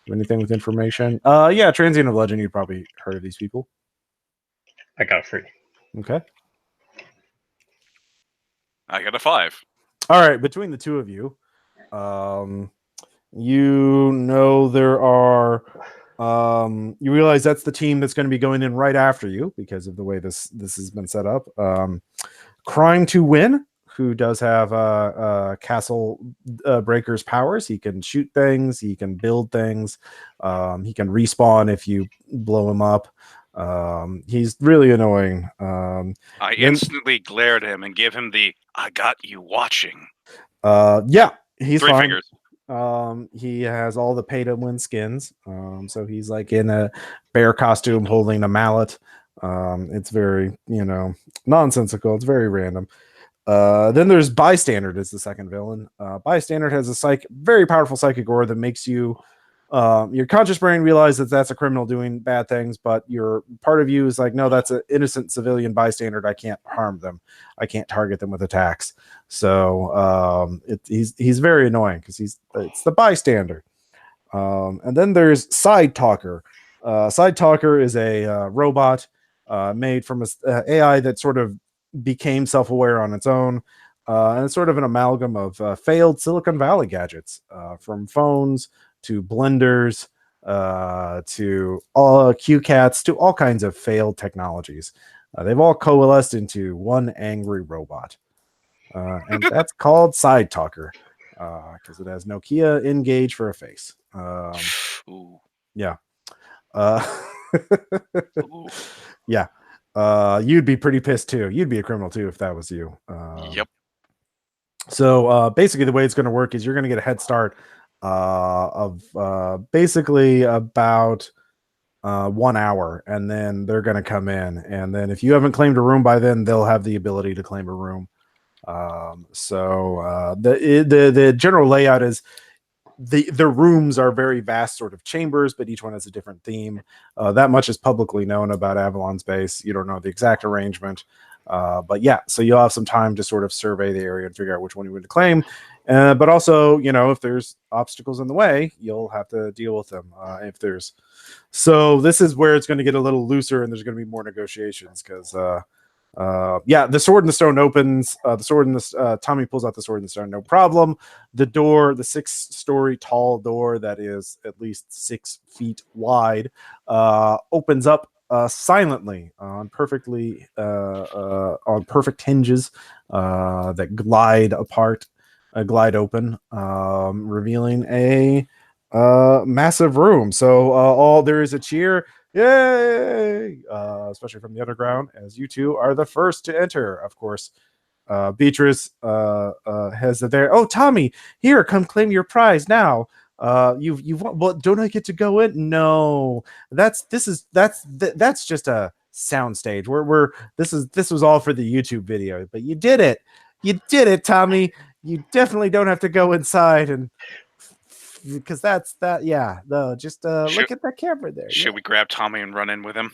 Anything with information? Yeah, Transient of Legend. You probably heard of these people. I got 3. Okay. I got a 5. All right, between the two of you, you know there are You realize that's the team that's going to be going in right after you because of the way this has been set up. Crime to Win, who does have Castle Breaker's powers. He can shoot things, he can build things, he can respawn if you blow him up. He's really annoying. I instantly glared at him and give him the "I got you watching." Yeah, he's 3 fine. fingers. He has all the pay to win skins. So he's like in a bear costume holding a mallet. It's very, nonsensical. It's very random. Then there's Bystander as the second villain. Bystander has a very powerful psychic aura that makes you your conscious brain realize that that's a criminal doing bad things, but your part of you is like, no, that's an innocent civilian bystander. I can't harm them. I can't target them with attacks. So he's very annoying because it's the bystander. And then there's Side Talker. Side Talker is a robot made from a AI that sort of became self-aware on its own. And it's sort of an amalgam of failed Silicon Valley gadgets, from phones to blenders, to all QCats, to all kinds of failed technologies. They've all coalesced into one angry robot. And that's called Side Talker, because it has Nokia Engage for a face. Yeah. Yeah. You'd be pretty pissed too. You'd be a criminal too if that was you. Yep. So basically the way it's going to work is you're going to get a head start of basically about 1 hour, and then they're going to come in, and then if you haven't claimed a room by then, they'll have the ability to claim a room. The general layout is the rooms are very vast sort of chambers, but each one has a different theme. That much is publicly known about Avalon's base. You don't know the exact arrangement. But yeah, so you'll have some time to sort of survey the area and figure out which one you want to claim. But also, if there's obstacles in the way, you'll have to deal with them. So this is where it's going to get a little looser, and there's going to be more negotiations because, the Sword in the Stone opens. Tommy pulls out the Sword in the Stone, no problem. The door, the 6-story tall door that is at least 6 feet wide, opens up silently on perfect hinges that glide open, revealing a massive room. So all there is a cheer, yay, especially from the underground, as you two are the first to enter. Of course, Beatrice has there. Oh, Tommy, here, come claim your prize now. You've won. Well, don't I get to go in? No, that's just a sound stage. This was all for the YouTube video, but you did it, Tommy. You definitely don't have to go inside, and because look at that camera there. Should we grab Tommy and run in with him?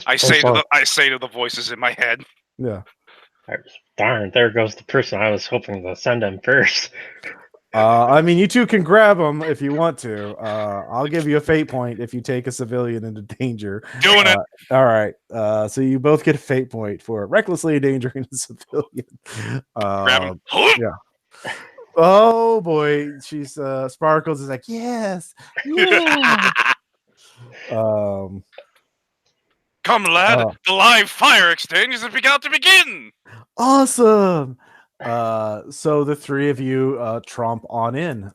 I say to the voices in my head. Yeah. Darn, there goes the person I was hoping to send him first. I mean, you two can grab them if you want to. I'll give you a fate point if you take a civilian into danger. Doing it. All right. So you both get a fate point for recklessly endangering a civilian. Grab him. Yeah. Oh boy, she's Sparkles is like, yes, yeah. Come, lad. The live fire exchange is about to begin. Awesome. So the three of you tromp on in.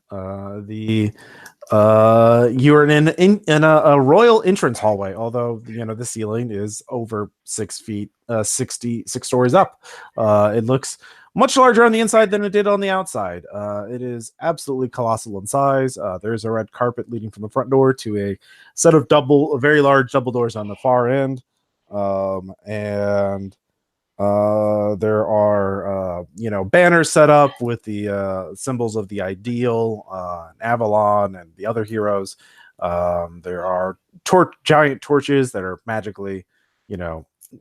You're in a royal entrance hallway, although the ceiling is over 6 feet, 66 stories up. It looks much larger on the inside than it did on the outside. It is absolutely colossal in size. There's a red carpet leading from the front door to a set of very large double doors on the far end. And there are banners set up with the symbols of the Ideal, Avalon, and the other heroes. There are giant torches that are magically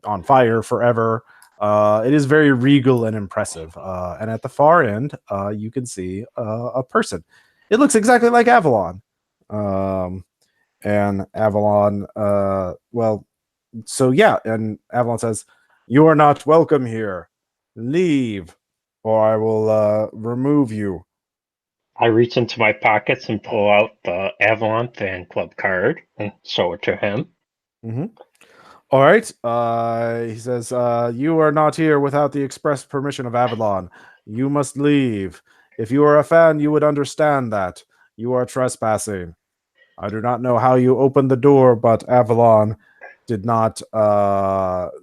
on fire forever. It is very regal and impressive. And at the far end, you can see a person. It looks exactly like Avalon. And Avalon, and Avalon says, "You are not welcome here. Leave, or I will remove you." I reach into my pockets and pull out the Avalon fan club card and show it to him. Mm-hmm. All right. He says, "You are not here without the express permission of Avalon. You must leave. If you are a fan, you would understand that. You are trespassing. I do not know how you opened the door, but Avalon did not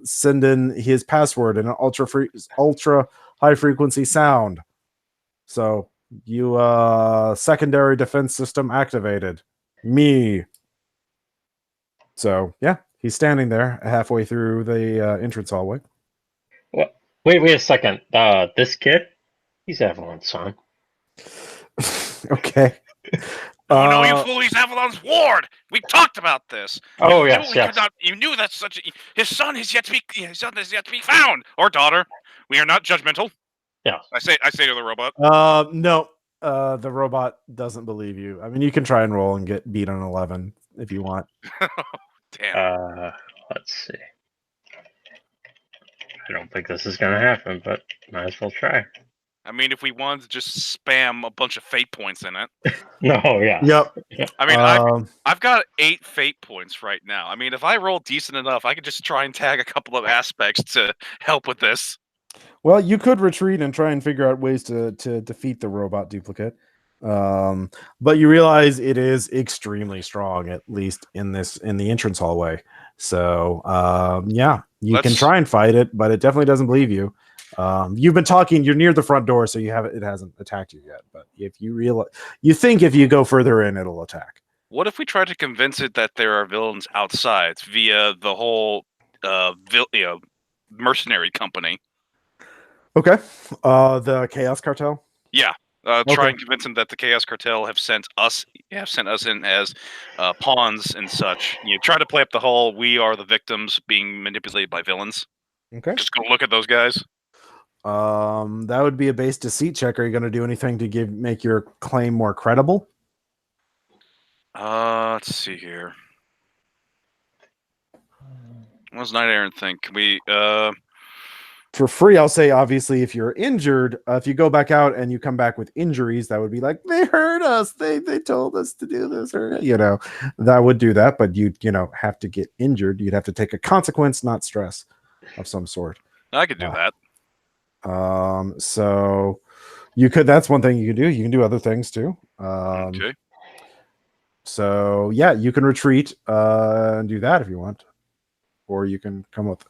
send in his password in an ultra high frequency sound. So you secondary defense system activated. Me." So yeah, he's standing there halfway through the entrance hallway. What? Wait a second. This kid, he's Avalon's son. Okay. Oh no, you fool! He's Avalon's ward. We talked about this. Oh you yes, knew yes. You knew that's such a. His son is yet to be found, or daughter. We are not judgmental. Yeah. I say to the robot. No. The robot doesn't believe you. I mean, you can try and roll and get beat on 11 if you want. Damn. Let's see. I don't think this is gonna happen, but might as well try. I mean, if we wanted to just spam a bunch of fate points in it. No, yeah. Yep. I mean, I've got 8 fate points right now. I mean, if I roll decent enough, I could just try and tag a couple of aspects to help with this. Well, you could retreat and try and figure out ways to defeat the robot duplicate. But you realize it is extremely strong, at least in the entrance hallway. So yeah, you can try and fight it, but it definitely doesn't believe you. You've been talking, you're near the front door, so it hasn't attacked you yet. But if you think if you go further in, it'll attack. What if we try to convince it that there are villains outside via the whole mercenary company? Okay. The Chaos Cartel? Yeah. Try and convince them that the Chaos Cartel have sent us in as pawns and such. You try to play up the whole we are the victims being manipulated by villains. Okay. Just go look at those guys. That would be a base deceit check. Are you going to do anything to make your claim more credible? Let's see here. What does Night Aaron think? Can we for free, I'll say, obviously, if you're injured, if you go back out and you come back with injuries, that would be like, they hurt us. They told us to do this, or, that would do that. But you'd, have to get injured. You'd have to take a consequence, not stress of some sort. I could do that. So you could, that's one thing you can do. You can do other things too. Okay. So yeah, you can retreat, and do that if you want, or you can come with,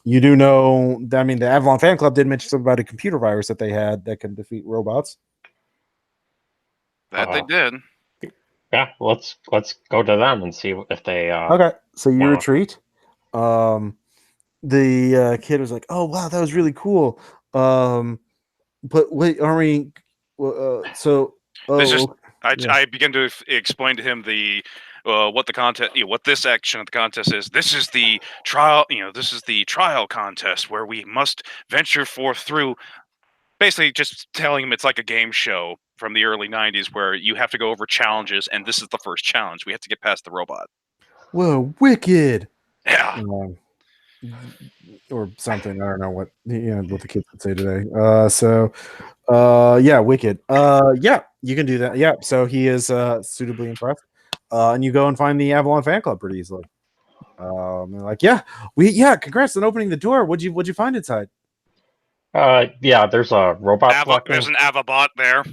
you do know that, I mean, the Avalon fan club did mention something about a computer virus that they had that can defeat robots. That they did. Yeah, let's go to them and see if they. Okay, so you retreat. The kid was like, "Oh wow, that was really cool." But wait, are we? I begin to explain to him what the contest, what this section of the contest is. This is the trial, this is the trial contest where we must venture forth through. Basically, just telling him it's like a game show from the early '90s where you have to go over challenges, and this is the first challenge. We have to get past the robot. Whoa, wicked! Yeah. Or something. I don't know what the kids would say today. Yeah, wicked. Yeah, you can do that. Yeah, so he is suitably impressed. And you go and find the Avalon fan club pretty easily. They're like, congrats on opening the door. What'd you find inside? Yeah, there's a robot. There's an Avabot there.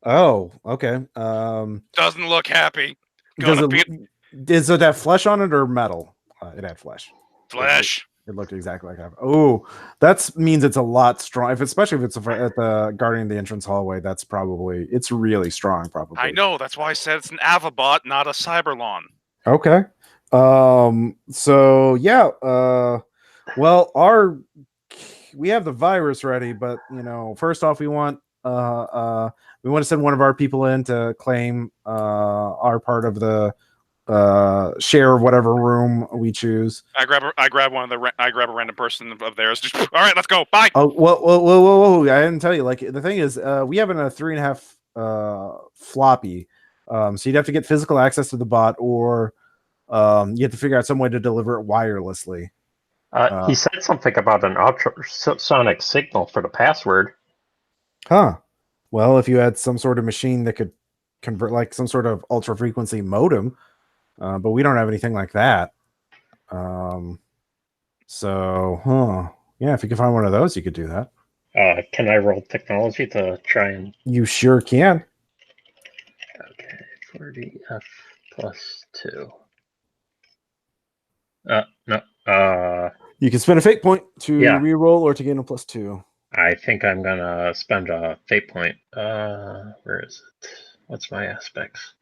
Oh, okay. Doesn't look happy. Does it have flesh on it or metal? It had flesh. Flesh. It looked exactly like that. Oh, that means it's a lot strong. Especially if it's at the guarding the entrance hallway, it's really strong. Probably. I know. That's why I said it's an Avabot, not a Cyberlon. Okay. So yeah. Well, we have the virus ready, but first off, we want to send one of our people in to claim our part of the share of whatever room we choose. I grab a random person of theirs. Just, all right, let's go. Bye. Oh, whoa! I didn't tell you. Like, the thing is, we have a 3.5 floppy. So you'd have to get physical access to the bot, or you have to figure out some way to deliver it wirelessly. He said something about an ultrasonic signal for the password. Huh. Well, if you had some sort of machine that could convert, like some sort of ultra frequency modem, but we don't have anything like that. Yeah, if you can find one of those, you could do that. Can I roll technology to try and? You sure can. Okay, 40F plus 2. No. You can spend a fate point to Yeah. reroll or to gain a +2. I think I'm gonna spend a fate point. Where is it? What's my aspects?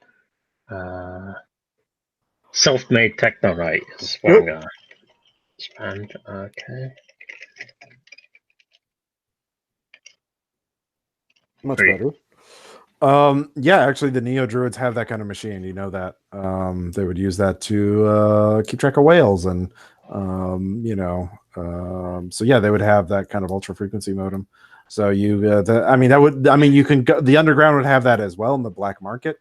Self-made Technolite is what I'm gonna spend. Okay. Much Great. better. Yeah, actually the Neo Druids have that kind of machine. You know that. They would use that to keep track of whales and so yeah, they would have that kind of ultra frequency modem. So you can go, the underground would have that as well in the black market.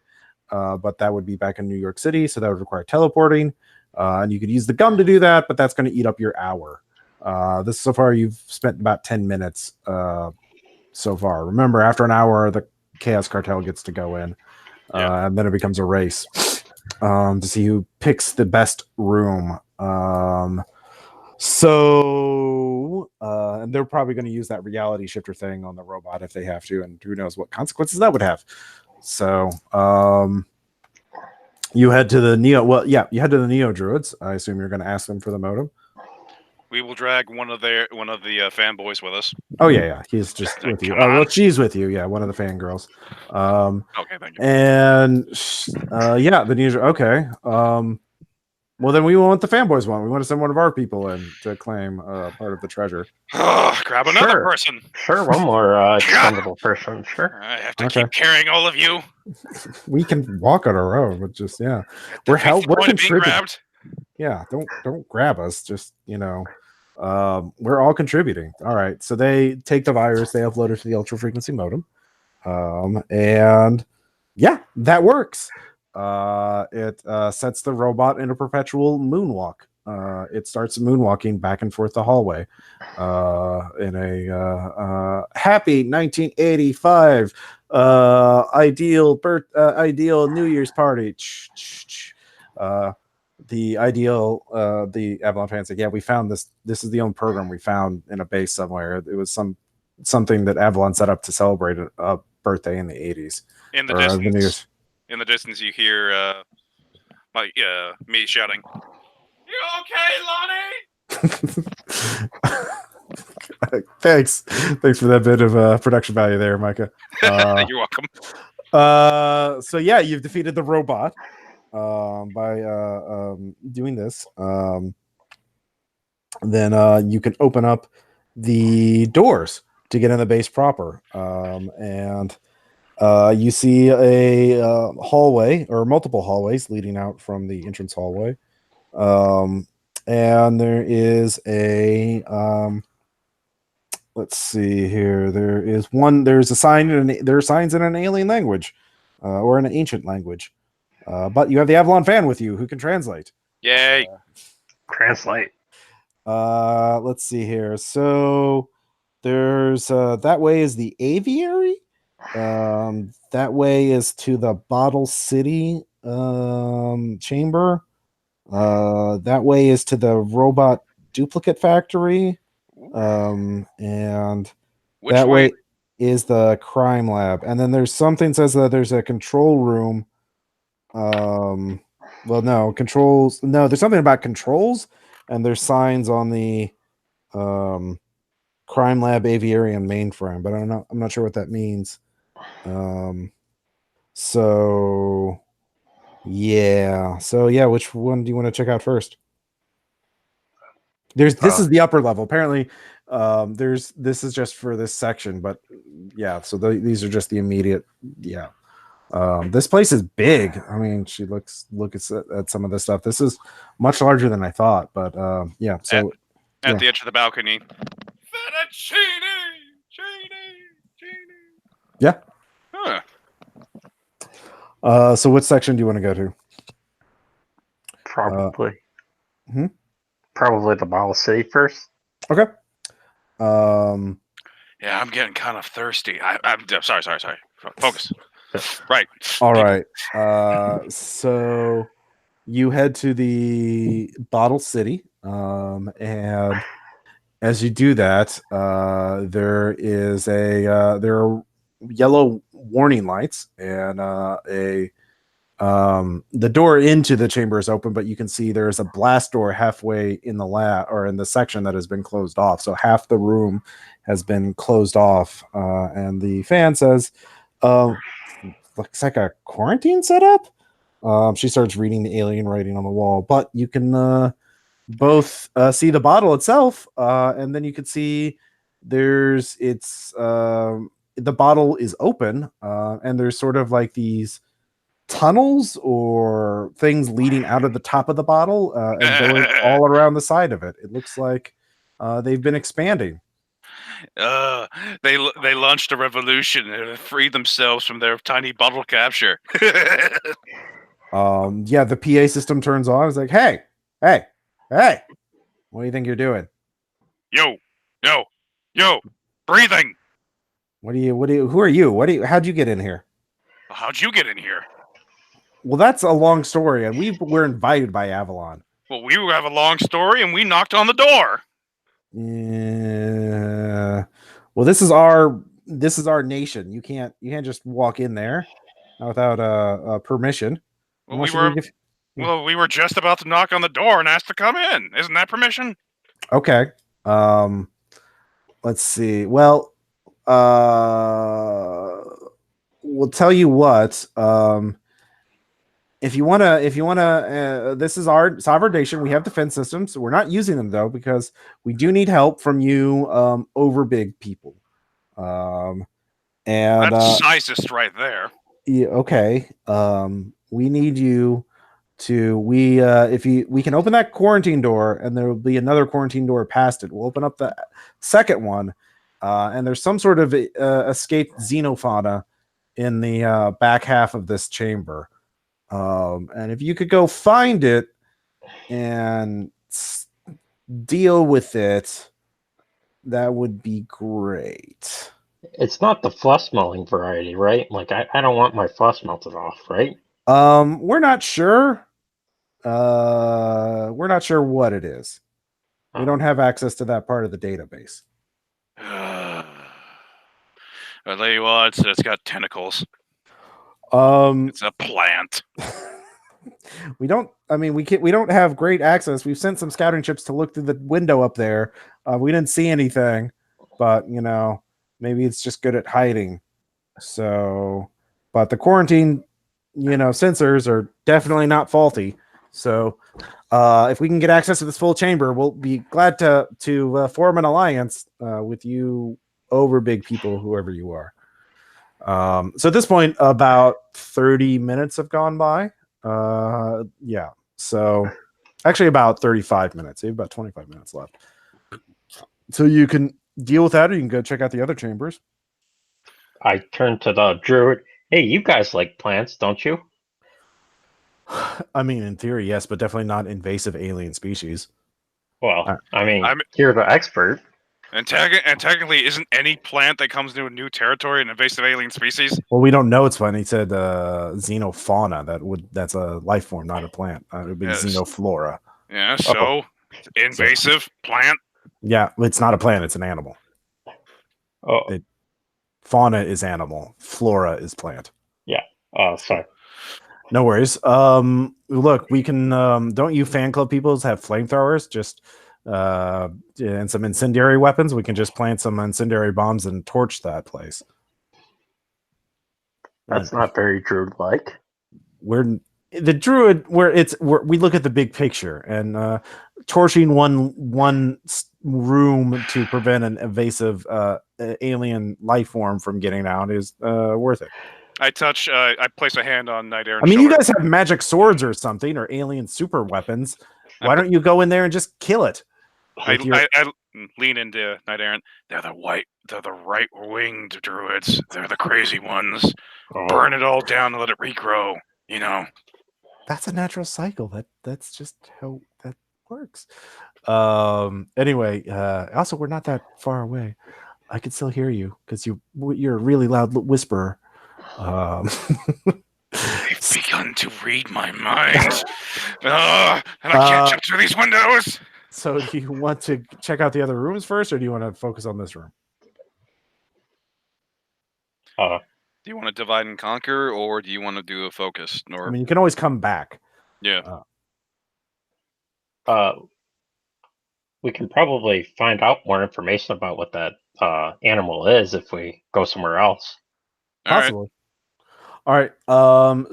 But that would be back in New York City, so that would require teleporting. And you could use the gum to do that, but that's going to eat up your hour. This so far you've spent about 10 minutes so far. Remember, after an hour, the Chaos Cartel gets to go in, and then it becomes a race to see who picks the best room. And they're probably going to use that reality shifter thing on the robot if they have to, and who knows what consequences that would have. So, you head to the Neo. Well, yeah, you head to the Neo Druids. I assume you're going to ask them for the modem. We will drag one of the fanboys with us. Oh yeah, he's just with you. Oh well, she's with you. Yeah, one of the fangirls. Okay, thank you. And yeah, the Neo. Okay. Well, then we want the fanboys one. We want to send one of our people in to claim part of the treasure. Grab another person. Sure, one more expendable person. Sure. I have to keep carrying all of you. We can walk on our own, but just we're contributing. Yeah, don't grab us. Just we're all contributing. All right, so they take the virus, they upload it to the ultra frequency modem, and yeah, that works. It sets the robot in a perpetual moonwalk. It starts moonwalking back and forth the hallway in a happy 1985 ideal New Year's party. The Avalon fans like, yeah, we found this. This is the own program we found in a base somewhere. It was something that Avalon set up to celebrate a birthday in the 80s. In the distance, you hear me shouting, "You okay, Lonnie?" Thanks for that bit of production value there, Micah. You're welcome. So yeah, you've defeated the robot by doing this. Then you can open up the doors to get in the base proper, and you see a hallway or multiple hallways leading out from the entrance hallway, and there is a let's see here. There's a sign. There are signs in an alien language or in an ancient language. But you have the Avalon fan with you who can translate. Yay! Translate. Let's see here. So there's that way is the aviary. That way is to the Bottle City chamber. That way is to the robot duplicate factory. And Which that way is the crime lab. And then there's something says that there's a control room. Well, no, controls. No, there's something about controls, and there's signs on the crime lab aviarium mainframe, but I'm not sure what that means. So yeah, which one do you want to check out first? This is the upper level. Apparently, this is just for this section, but yeah, so these are just the immediate. Yeah. This place is big. I mean, look at some of this stuff. This is much larger than I thought, but yeah. So at the edge of the balcony. Yeah. Huh. So which section do you want to go to? Probably. Probably the Bottle City first. Okay. Yeah, I'm getting kind of thirsty. I'm sorry. Focus. Right. All right. So you head to the Bottle City, and as you do that, there are yellow warning lights, and the door into the chamber is open, but you can see there's a blast door halfway in the or in the section that has been closed off. So half the room has been closed off, and the fan says, "Looks like a quarantine setup." She starts reading the alien writing on the wall, but you can both see the bottle itself, and then you can see the bottle is open, and there's sort of like these tunnels or things leading out of the top of the bottle and going all around the side of it. It looks like they've been expanding. They launched a revolution and freed themselves from their tiny bottle capture. Yeah, the PA system turns on. It's like, hey, what do you think you're doing? Yo, breathing. Who are you? How'd you get in here? How'd you get in here? Well, that's a long story, and we're invited by Avalon. Well, we have a long story, and we knocked on the door. Yeah. Well, this is our nation. You can't just walk in there without permission. Well, we were just about to knock on the door and ask to come in. Isn't that permission? Okay. Let's see. Well, we'll tell you what. If you wanna, this is our sovereign nation. We have defense systems. We're not using them though because we do need help from you, over big people. And that's sizest right there. Yeah, okay. We need you to we can open that quarantine door, and there will be another quarantine door past it. We'll open up the second one, and there's some sort of escaped xenofauna in the back half of this chamber. And if you could go find it and deal with it, that would be great. It's not the flush melting variety, right? Like I don't want my flush melted off, right? We're not sure. We're not sure what it is. We don't have access to that part of the database. I'll tell you what, it's got tentacles. It's a plant. We don't have great access. We've sent some scouting ships to look through the window up there. We didn't see anything, but maybe it's just good at hiding. So, but the quarantine, sensors are definitely not faulty. So, if we can get access to this full chamber, we'll be glad to form an alliance with you over big people, whoever you are. So at this point, about 30 minutes have gone by. Yeah. So actually about 35 minutes. You have about 25 minutes left. So you can deal with that, or you can go check out the other chambers. I turn to the druid. Hey, you guys like plants, don't you? I mean, in theory, yes, but definitely not invasive alien species. Well, you're the expert. And technically, isn't any plant that comes into a new territory an invasive alien species? Well, we don't know it's one. He said xenofauna. That's a life form, not a plant. It would be xenoflora. Yeah, so invasive plant. Yeah, it's not a plant. It's an animal. Oh, fauna is animal. Flora is plant. Yeah. Sorry. No worries. Look, we can. Don't you fan club people have flamethrowers? Just and some incendiary weapons. We can just plant some incendiary bombs and torch that place. That's not very druid-like. We look at the big picture, and torching one room to prevent an invasive alien life form from getting out is worth it. I place a hand on Knight Aaron's I mean, shoulder. you guys have magic swords or something, or alien super weapons. Why don't you go in there and just kill it? I lean into Knight Aaron. They're the right-winged druids. They're the crazy ones. Burn it all down and let it regrow. That's a natural cycle. That's just how that works. Anyway, also we're not that far away. I can still hear you because you're a really loud whisperer. They've begun to read my mind. And I can't jump through these windows. So do you want to check out the other rooms first, or do you want to focus on this room? Do you want to divide and conquer, or do you want to do a focus? Or I mean, you can always come back. Yeah. We can probably find out more information about what that animal is if we go somewhere else. Possibly. All right.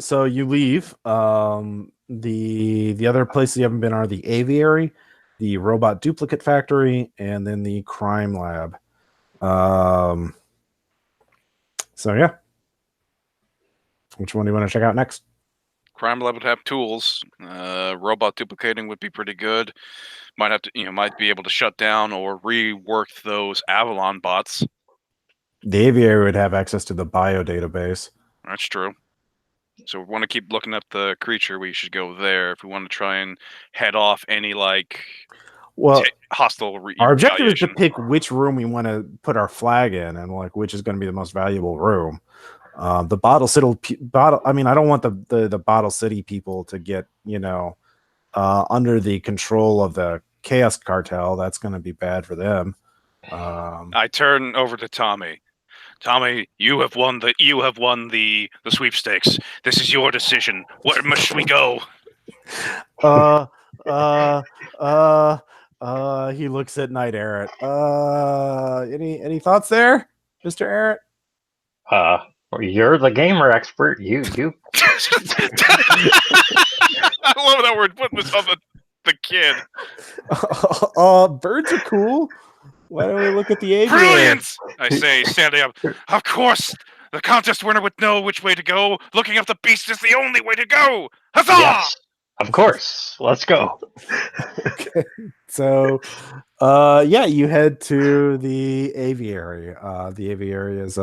So you leave. The other places you haven't been are the aviary, the robot duplicate factory, and then the crime lab. So yeah. Which one do you want to check out next? Crime lab would have tools. Robot duplicating would be pretty good. Might have to, might be able to shut down or rework those Avalon bots. The aviary would have access to the bio database. That's true. So if we want to keep looking at the creature, we should go there. If we want to try and head off any hostile our objective is to pick which room we want to put our flag in, and which is going to be the most valuable room. The bottle I mean, I don't want the Bottle City people to get under the control of the Chaos Cartel. That's going to be bad for them. I turn over to Tommy. Tommy, you have won the sweepstakes. This is your decision. Where must we go? He looks at Knight Errant. Any thoughts there, Mr. Errant? You're the gamer expert. You. I love that we're putting this on the kid. Birds are cool. Why don't we look at the aviary? Brilliant! I say, standing up. Of course, the contest winner would know which way to go. Looking up the beast is the only way to go. Huzzah! Yes, of course. Let's go. Okay. So, you head to the aviary. The aviary is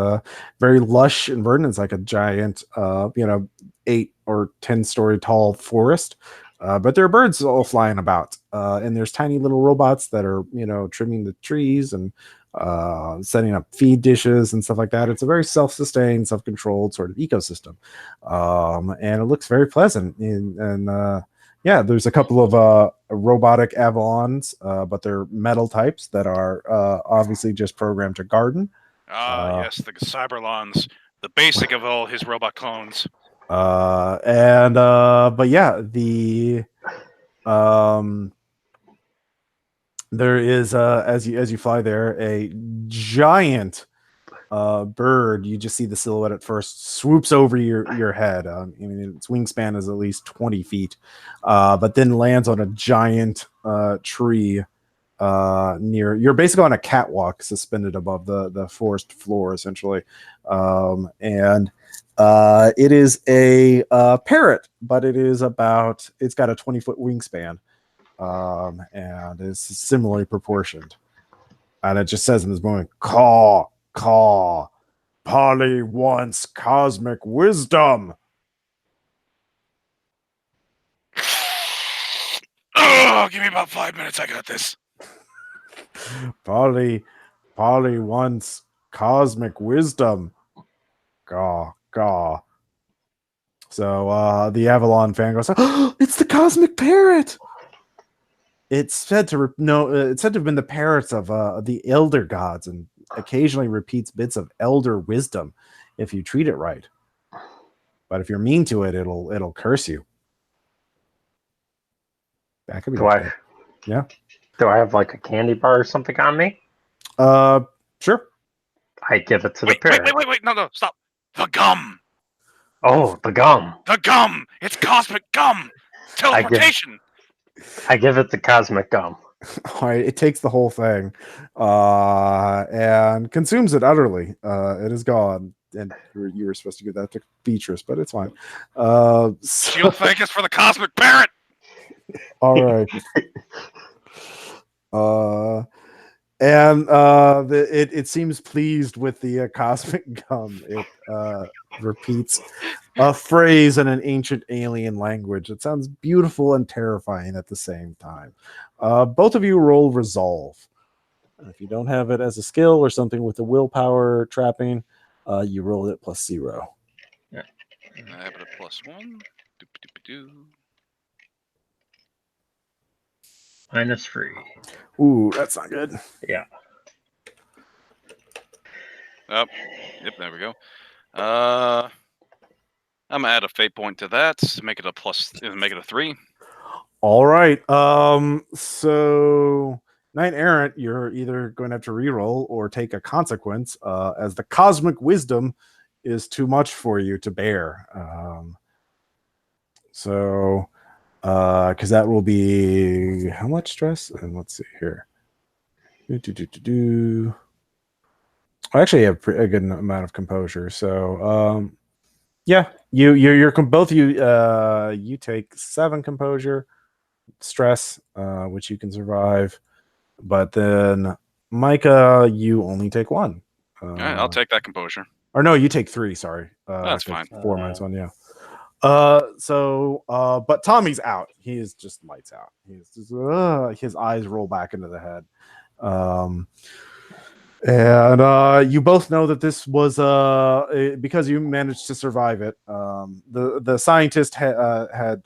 very lush and verdant. It's like a giant, 8 or 10-story tall forest. But there are birds all flying about, and there's tiny little robots that are, trimming the trees and setting up feed dishes and stuff like that. It's a very self-sustained, self-controlled sort of ecosystem, and it looks very pleasant. There's a couple of robotic Avalons, but they're metal types that are obviously just programmed to garden. Yes, the Cyberlons, the basic of all his robot clones. There is as you fly there a giant bird. You just see the silhouette at first, swoops over your head. Its wingspan is at least 20 feet, but then lands on a giant tree near. You're basically on a catwalk suspended above the forest floor, essentially, and it is a parrot, but it's got a 20-foot wingspan, and is similarly proportioned. And it just says in this moment, "Caw, caw, Polly wants cosmic wisdom." Oh, give me about 5 minutes. I got this. Polly wants cosmic wisdom. Caw, caw. So the Avalon fan goes, "Oh, it's the cosmic parrot." It's said to have been the parrots of the elder gods, and occasionally repeats bits of elder wisdom if you treat it right. But if you're mean to it, it'll curse you. That could be yeah. Do I have like a candy bar or something on me? Sure. I give it to the parrot. Wait! No, stop! The gum. Oh, the gum. The gum. It's cosmic gum. Teleportation. I give it the cosmic gum. All right, it takes the whole thing, and consumes it utterly. It is gone, and you were supposed to give that to Beatrice, but it's fine. She'll thank us for the cosmic parrot. All right. It seems pleased with the cosmic gum. It repeats a phrase in an ancient alien language. It sounds beautiful and terrifying at the same time. Both of you roll resolve. If you don't have it as a skill or something with a willpower trapping, you roll it +0. I have it at +1. Doop-a-doop-a-doo. -3. Ooh, that's not good. Yeah. Oh, yep, there we go. I'm gonna add a fate point to that to make it a +, 3. All right. So Knight Errant, you're either going to have to reroll or take a consequence, as the cosmic wisdom is too much for you to bear. Because that will be how much stress? And let's see here. I actually have a good amount of composure. So, yeah, you're both you take 7 composure stress, which you can survive, but then Micah, you only take 1. All right, I'll take that composure. Or no, you take 3. Sorry, That's fine. 4 -1. Yeah. But Tommy's out. He is just lights out. He's just, his eyes roll back into the head. And you both know that this was because you managed to survive it. The scientist had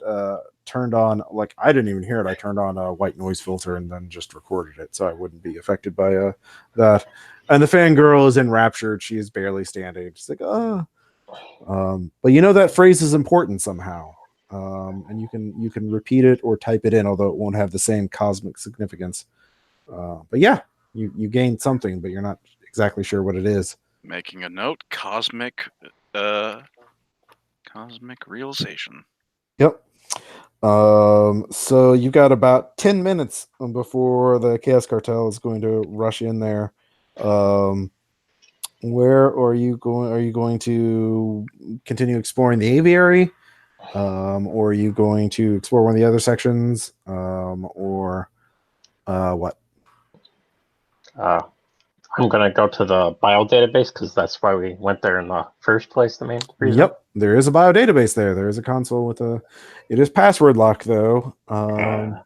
turned on, like, I didn't even hear it. I turned on a white noise filter and then just recorded it so I wouldn't be affected by that. And the fangirl is enraptured. She is barely standing. She's like, but you know that phrase is important somehow. And you can repeat it or type it in, although it won't have the same cosmic significance. But yeah, you gained something, but you're not exactly sure what it is. Making a note: cosmic realization. Yep. So you got about 10 minutes before the Chaos Cartel is going to rush in there. Where are you going? Are you going to continue exploring the aviary? Or are you going to explore one of the other sections? Or what? I'm going to go to the bio database because that's why we went there in the first place. The main reason. Yep, there is a bio database there. There is a console with it is password locked though. I'm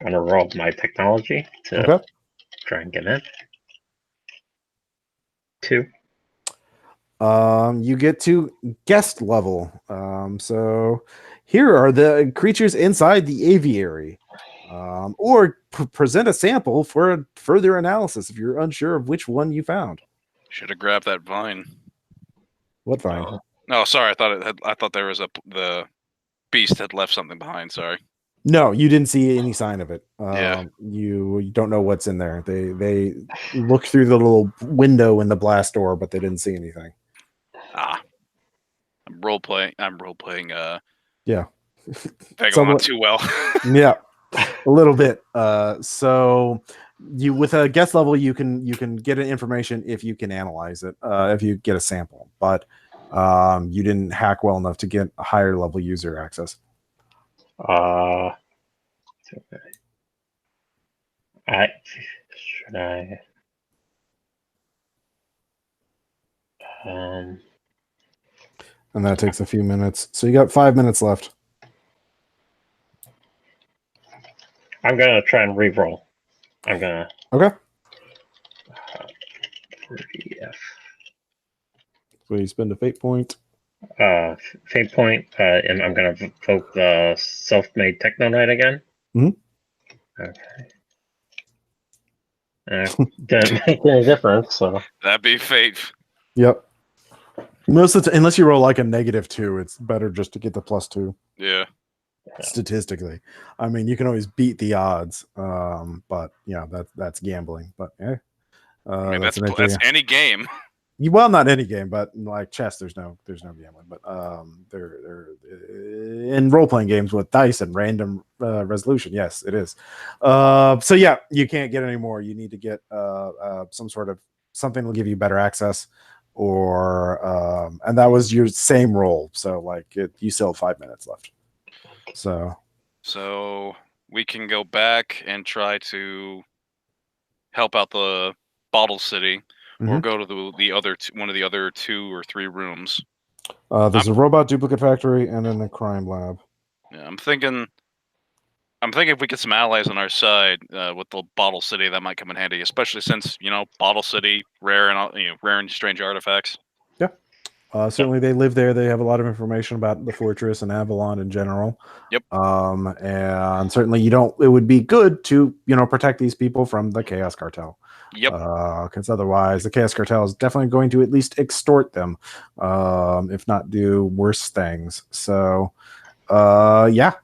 going to roll my technology to try and get in. 2. You get to guest level. So here are the creatures inside the aviary. Or present a sample for further analysis if you're unsure of which one you found. Should have grabbed that vine. What vine? No, sorry. I thought there was the beast had left something behind. Sorry. No, you didn't see any sign of it. Yeah. You don't know what's in there. They looked through the little window in the blast door, but they didn't see anything. I'm role playing. Yeah. Somewhat too well. Yeah. A little bit. So you with a guest level, you can get an information if you can analyze it, if you get a sample, but you didn't hack well enough to get a higher level user access. Should I? And that takes a few minutes. So you got 5 minutes left. I'm gonna try and re-roll. I'm gonna. Okay. So you spend a fate point. Fate point, and I'm gonna invoke the self-made Techno Knight again. Mm-hmm. Okay. Didn't make any difference, so that'd be fate. Yep. Most of the unless you roll like a -2, it's better just to get the +2. Yeah. Statistically, I mean, you can always beat the odds, but yeah, that's gambling. But yeah, I mean, that's any game. Well, not any game, but like chess, there's no gambling. But they're in role playing games with dice and random resolution. Yes, it is. So yeah, you can't get any more. You need to get some sort of something will give you better access, or and that was your same roll. So like you still have 5 minutes left. So we can go back and try to help out the Bottle City, or go to the other one of the other 2 or 3 rooms. There's a robot duplicate factory and then a crime lab. Yeah, I'm I'm thinking if we get some allies on our side with the Bottle City, that might come in handy, especially since Bottle City, rare and rare and strange artifacts. Yeah. Certainly, they live there. They have a lot of information about the fortress and Avalon in general. Yep. And certainly, it would be good to protect these people from the Chaos Cartel. Yep. Because otherwise, the Chaos Cartel is definitely going to at least extort them, if not do worse things. So, yeah.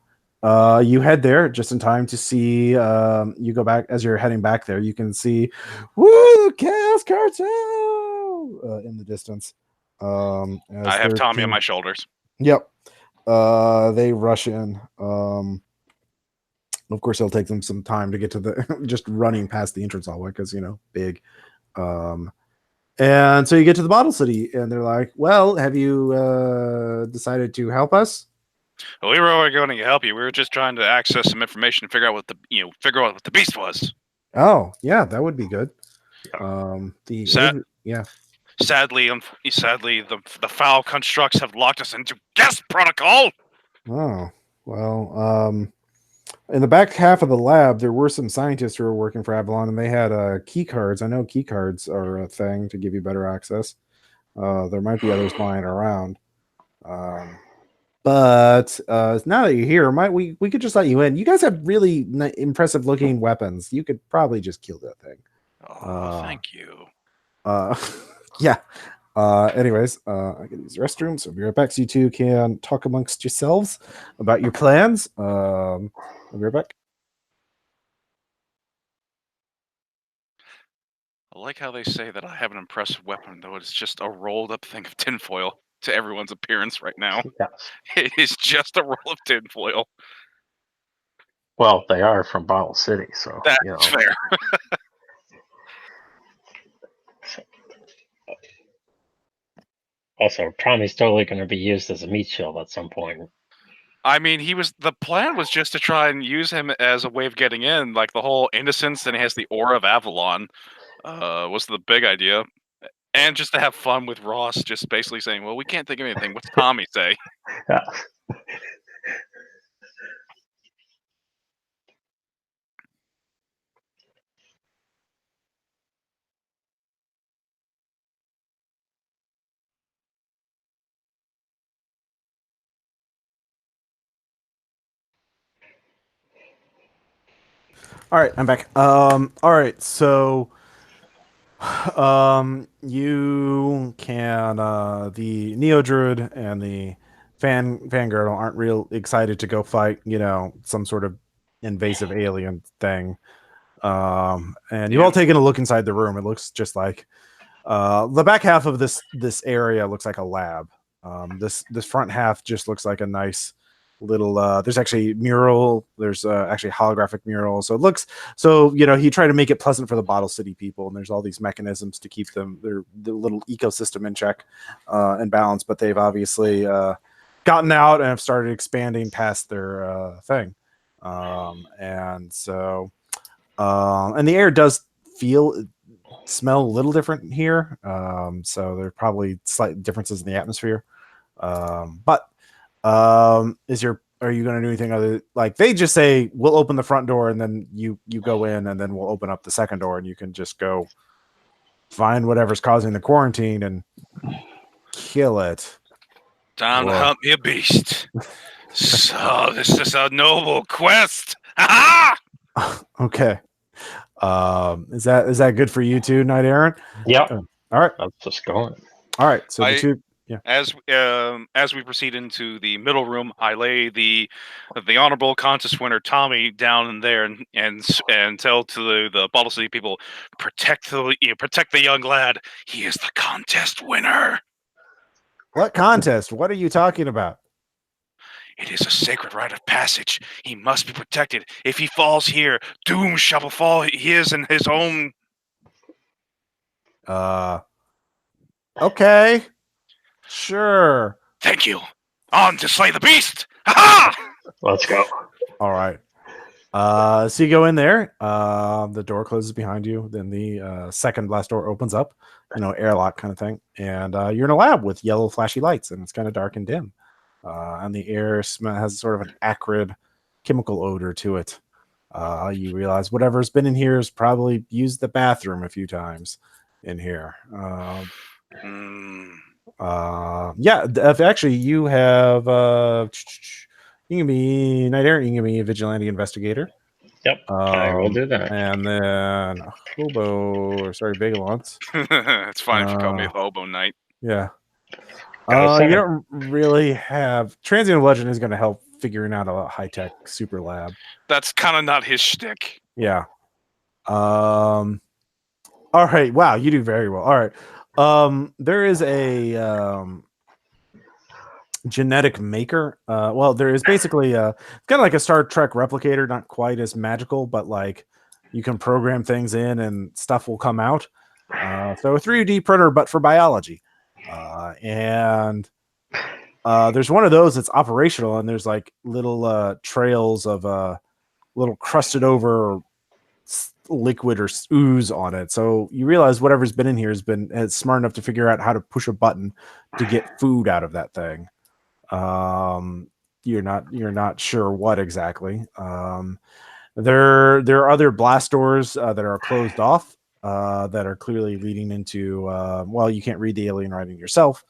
You head there just in time to see. You go back as you're heading back there. You can see, woo, Chaos Cartel in the distance. I have Tommy on my shoulders. Yep. They rush in. Of course, it'll take them some time to get to the just running past the entrance hallway because big. And so you get to the Bottle City, and they're like, "Well, have you decided to help us?" Well, we were already going to help you. We were just trying to access some information and figure out what the beast was. Oh, yeah, that would be good. Yeah. Sadly, the foul constructs have locked us into guest protocol. Oh, well, in the back half of the lab, there were some scientists who were working for Avalon, and they had key cards. I know key cards are a thing to give you better access. There might be others lying around. But now that you're here, we could just let you in. You guys have really impressive looking weapons. You could probably just kill that thing. Oh, thank you. Yeah. Anyways, I can use the restroom, so I'll be right back. So you two can talk amongst yourselves about your plans. I'll be right back. I like how they say that I have an impressive weapon, though it's just a rolled up thing of tinfoil to everyone's appearance right now. Yes. It is just a roll of tinfoil. Well, they are from Bottle City, so that's fair. Also, Tommy's totally going to be used as a meat shield at some point. I mean, the plan was just to try and use him as a way of getting in, like the whole innocence, and he has the aura of Avalon, was the big idea. And just to have fun with Ross, just basically saying, well, we can't think of anything. What's Tommy say? Yeah. All right, I'm back. All right, so you can the Neo Druid and the Fangirl aren't real excited to go fight, some sort of invasive alien thing. And you've all taken a look inside the room. It looks just like the back half of this area looks like a lab. This front half just looks like a nice little there's actually mural, there's actually holographic mural, so it looks he tried to make it pleasant for the Bottle City people, and there's all these mechanisms to keep the little ecosystem in check and balance, but they've obviously gotten out and have started expanding past their thing, and so and the air does smell a little different here, so there are probably slight differences in the atmosphere, but are you going to do anything other, like they just say we'll open the front door and then you go in, and then we'll open up the second door and you can just go find whatever's causing the quarantine and kill it. Time to hunt me a beast. So this is a noble quest. Okay. Is that good for you too, Knight Errant? Yep. All right. Let's just go. All right. So the two. Yeah. As we proceed into the middle room, I lay the honorable contest winner Tommy down in there and tell to the Bottle City people, protect the young lad. He is the contest winner. What contest? What are you talking about? It is a sacred rite of passage. He must be protected. If he falls here, doom shall befall his and his own. Okay. Sure. Thank you. On to slay the beast. Ha! Let's go. All right. So you go in there. The door closes behind you. Then the second blast door opens up. Airlock kind of thing. And you're in a lab with yellow flashy lights, and it's kind of dark and dim. And the air has sort of an acrid chemical odor to it. You realize whatever's been in here has probably used the bathroom a few times in here. If actually you have you can be Night Errant, you can be a vigilante investigator. Yep, I will do that. And then Vigilance. It's fine if you call me Hobo Knight. Yeah. You don't really have Transient of Legend is going to help figuring out a high-tech super lab. That's kind of not his shtick. Yeah. All right. Wow, you do very well. All right. There is a genetic maker. There is basically kind of like a Star Trek replicator, not quite as magical, but like you can program things in and stuff will come out. So a 3D printer, but for biology. And there's one of those that's operational, and there's like little trails of little crusted over liquid or ooze on it. So you realize whatever's been in here is smart enough to figure out how to push a button to get food out of that thing. You're not sure what exactly. There are other blast doors that are closed off that are clearly leading into you can't read the alien writing yourself.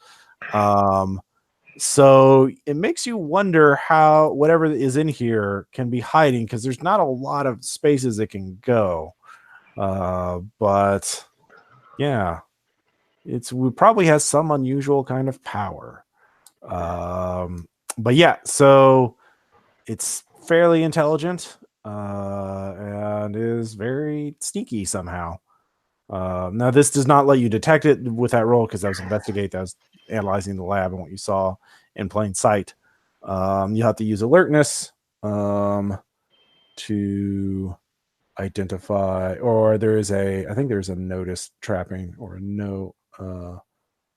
So it makes you wonder how whatever is in here can be hiding, because there's not a lot of spaces it can go. But yeah, it probably has some unusual kind of power. But yeah, so it's fairly intelligent and is very sneaky somehow. Now this does not let you detect it with that roll, because that was investigate. That was analyzing the lab and what you saw in plain sight. You have to use alertness to identify, or there's a notice trapping or a no.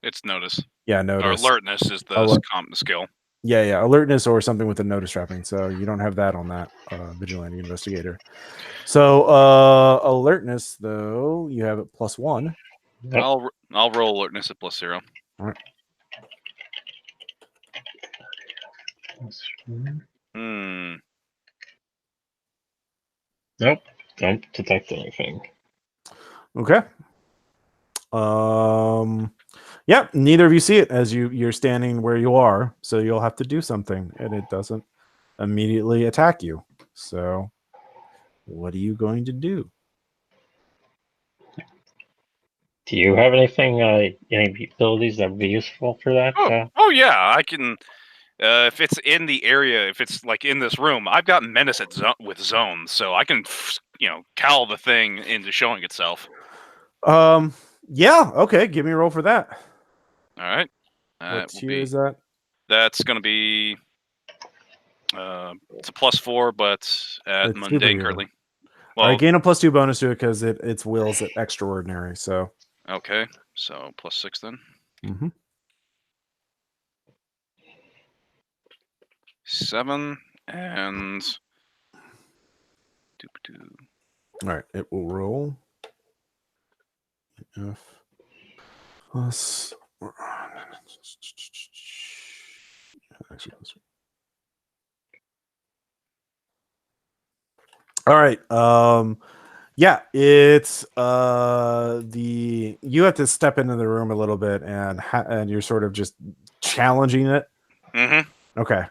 It's notice. Yeah, notice. Or alertness is the skill. Yeah, alertness or something with a notice trapping. So you don't have that on that vigilante investigator. So alertness, though, you have it +1. Yep. I'll roll alertness at +0. All right. Nope, don't detect anything. Okay. Yeah, neither of you see it as you're standing where you are, so you'll have to do something, and it doesn't immediately attack you. So what are you going to do? Do you have anything, any abilities that would be useful for that? Oh yeah, I can. If it's in the area, if it's like in this room, I've got menace with zones, so I can, cowl the thing into showing itself. Yeah. Okay. Give me a roll for that. All right. What tier is that? That's going to be. It's a +4, but at mundane currently. Well, I gain a +2 bonus to it because its will's at extraordinary. So. Okay. So +6 then. Mm-hmm. 7 and. All right, it will roll. F plus. All right. Yeah, it's you have to step into the room a little bit, and you're sort of just challenging it. Mm-hmm. Okay.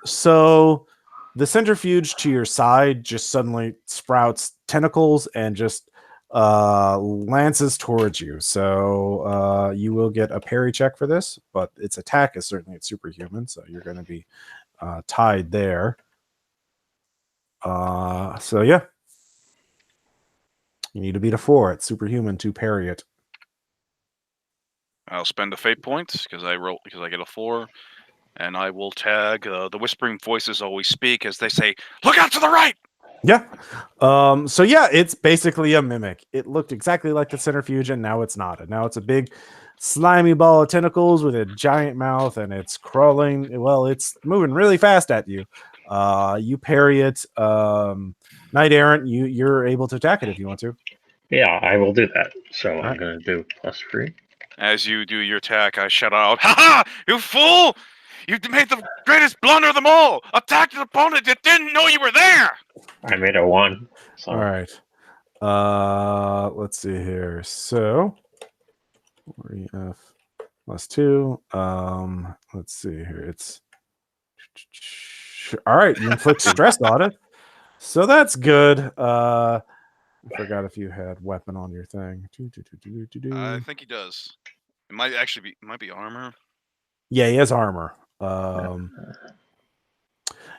So the centrifuge to your side just suddenly sprouts tentacles and just lances towards you. So you will get a parry check for this, but its attack is certainly it's superhuman, so you're going to be tied there. So yeah, you need to beat a 4 at superhuman to parry it. I'll spend a fate point because I get a 4. And I will tag the whispering voices always speak as they say, "Look out to the right!" Yeah. So yeah, it's basically a mimic. It looked exactly like the centrifuge, and now it's not. And now it's a big slimy ball of tentacles with a giant mouth, and it's crawling. Well, it's moving really fast at you. You parry it. Knight Errant, you're able to attack it if you want to. Yeah, I will do that. So I'm going to do +3. As you do your attack, I shout out, "Ha ha! You fool! You made the greatest blunder of them all! Attacked an opponent that didn't know you were there! I made a 1. So. All right. Let's see here. So 4EF plus 2. Let's see here. It's all right. You inflict stress on it. So that's good. I forgot if you had weapon on your thing. I think he does. It might actually be. It might be armor. Yeah, he has armor.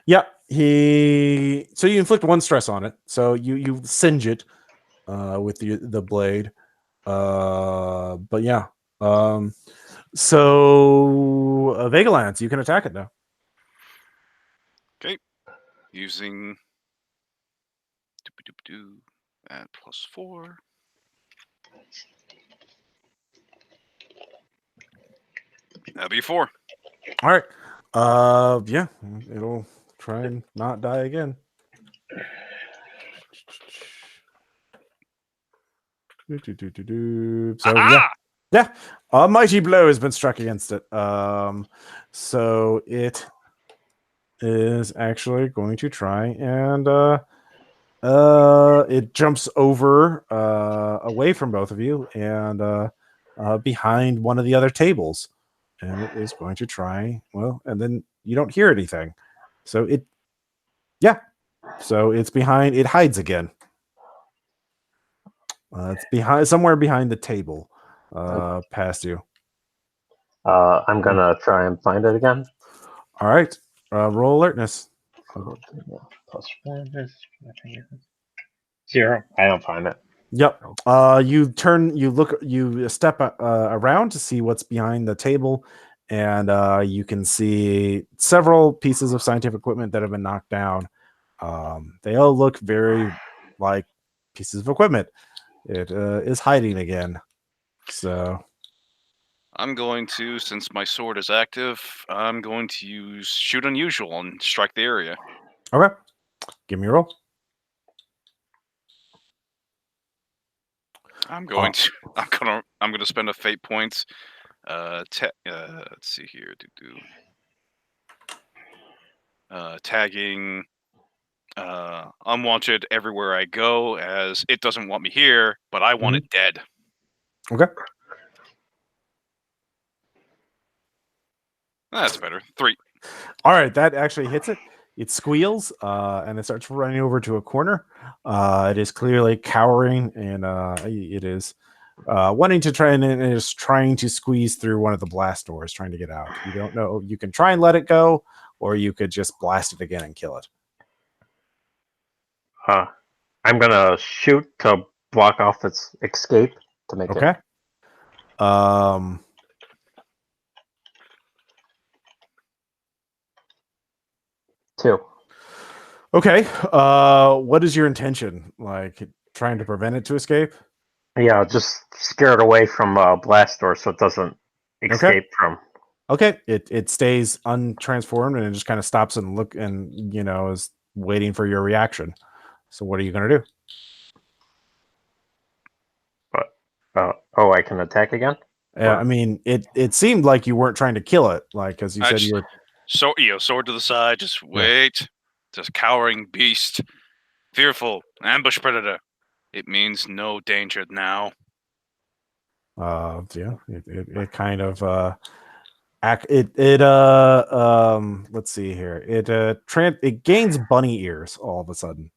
Yeah, so you inflict 1 stress on it. So you singe it with the blade. But yeah. So Vegalance, you can attack it now. Okay. Using at +4. That'd be 4. All right. Yeah, it'll try and not die again. So yeah, a mighty blow has been struck against it. So it is actually going to try and it jumps over away from both of you and behind one of the other tables, and it is going to try. Well, and then you don't hear anything, so so it's behind. It hides again. It's behind somewhere behind the table, past you. I'm gonna try and find it again. All right, roll alertness. +1 is 0. I don't find it. Yep. You turn, you look, you step around to see what's behind the table, and you can see several pieces of scientific equipment that have been knocked down. They all look very like pieces of equipment. It is hiding again. So I'm going to, since my sword is active, I'm going to use Shoot Unusual and strike the area. okay, give me a roll. I'm going to spend a fate point. Let's see here. Tagging unwanted everywhere I go, as it doesn't want me here, but I want it dead. Okay. That's better. 3. All right, that actually hits it. It squeals and it starts running over to a corner. It is clearly cowering, and it is wanting to try, and it is trying to squeeze through one of the blast doors, trying to get out. You don't know. You can try and let it go, or you could just blast it again and kill it. I'm gonna shoot to block off its escape to make okay. it. 2. Okay. What is your intention? Like trying to prevent it to escape? Yeah, just scare it away from blast door so it doesn't escape from. Okay. It stays untransformed and it just kind of stops and look and is waiting for your reaction. So what are you gonna do? I can attack again? I mean, it seemed like you weren't trying to kill it, like because you said you were. So sword to the side, just wait. Just cowering beast, fearful ambush predator. It means no danger now. Yeah, it kind of let's see here. It gains bunny ears all of a sudden.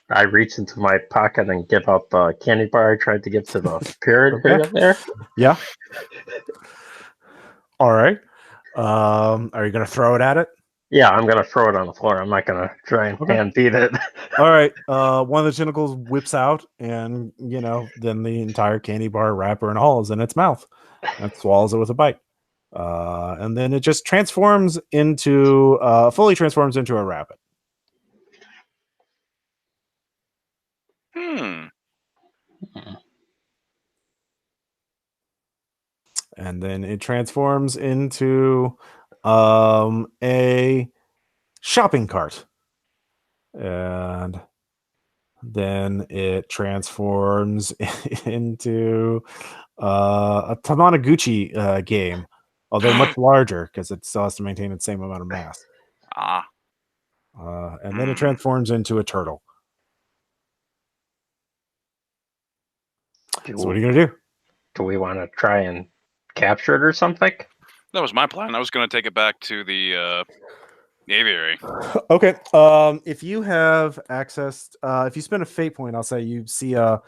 I reach into my pocket and give out the candy bar I tried to give to the period there. Yeah. All right. Are you gonna throw it at it? Yeah, I'm gonna throw it on the floor. I'm not gonna try and hand beat it. All right. One of the tentacles whips out, and then the entire candy bar wrapper and all is in its mouth, and swallows it with a bite. And then it just transforms into fully transforms into a rabbit. And then it transforms into a shopping cart. And Then it transforms into a Tamanaguchi game, although much larger because it still has to maintain its same amount of mass. And then it transforms into a turtle. So what are you gonna do? Do we want to try and capture it or something? That was my plan. I was going to take it back to the aviary. Okay. If you have access, if you spend a fate point, I'll say you see a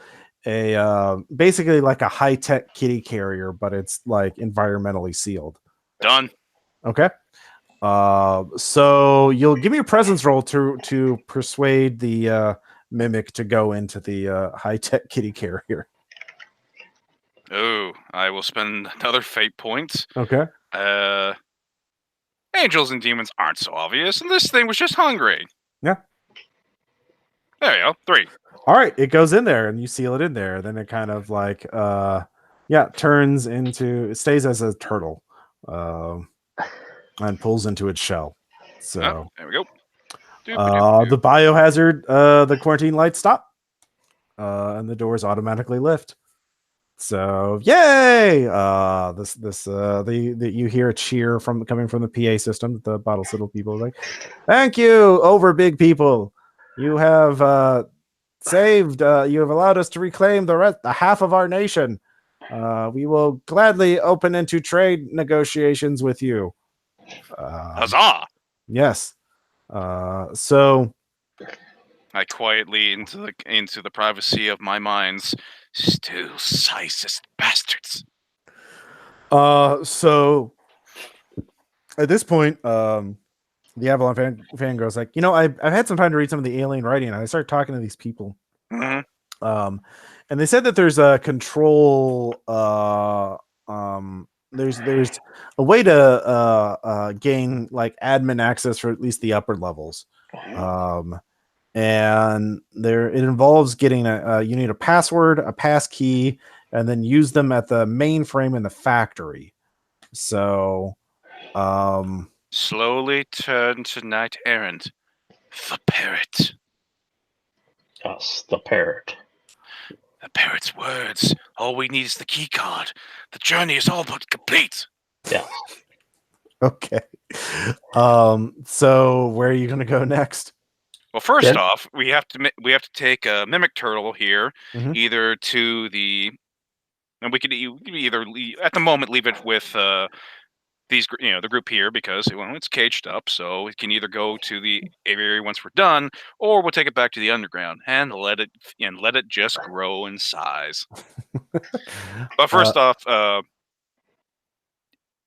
basically like a high tech kitty carrier, but it's like environmentally sealed. Done. Okay. So you'll give me a presence roll to persuade the mimic to go into the high tech kitty carrier. Oh, I will spend another fate point. Okay. Angels and demons aren't so obvious, and this thing was just hungry. Yeah. There you go. 3. All right, it goes in there and you seal it in there. Then it kind of like turns into, it stays as a turtle. And pulls into its shell. So there we go. The biohazard, the quarantine lights stop. And the doors automatically lift. So yay! You hear a cheer coming from the PA system. The bottle siddle people are like, "Thank you, over big people. You have saved. You have allowed us to reclaim the half of our nation. We will gladly open into trade negotiations with you." Huzzah! Yes. So I quietly into the privacy of my mind's still sizest bastards. So at this point, the Avalon fangirl's like, I've had some time to read some of the alien writing, and I started talking to these people. Mm-hmm. And they said that there's a control. There's a way to gain like admin access for at least the upper levels. And it involves getting you need a password, a pass key, and then use them at the mainframe in the factory. So slowly turn to knight errant, the parrot. Yes, the parrot. The parrot's words. All we need is the key card. The journey is all but complete. Yeah. Okay. So where are you going to go next? Well, first off, we have to take a mimic turtle here, either to the, and we could either at the moment leave it with these, the group here because it's caged up, so it can either go to the aviary once we're done, or we'll take it back to the underground and let it just grow in size. But first off,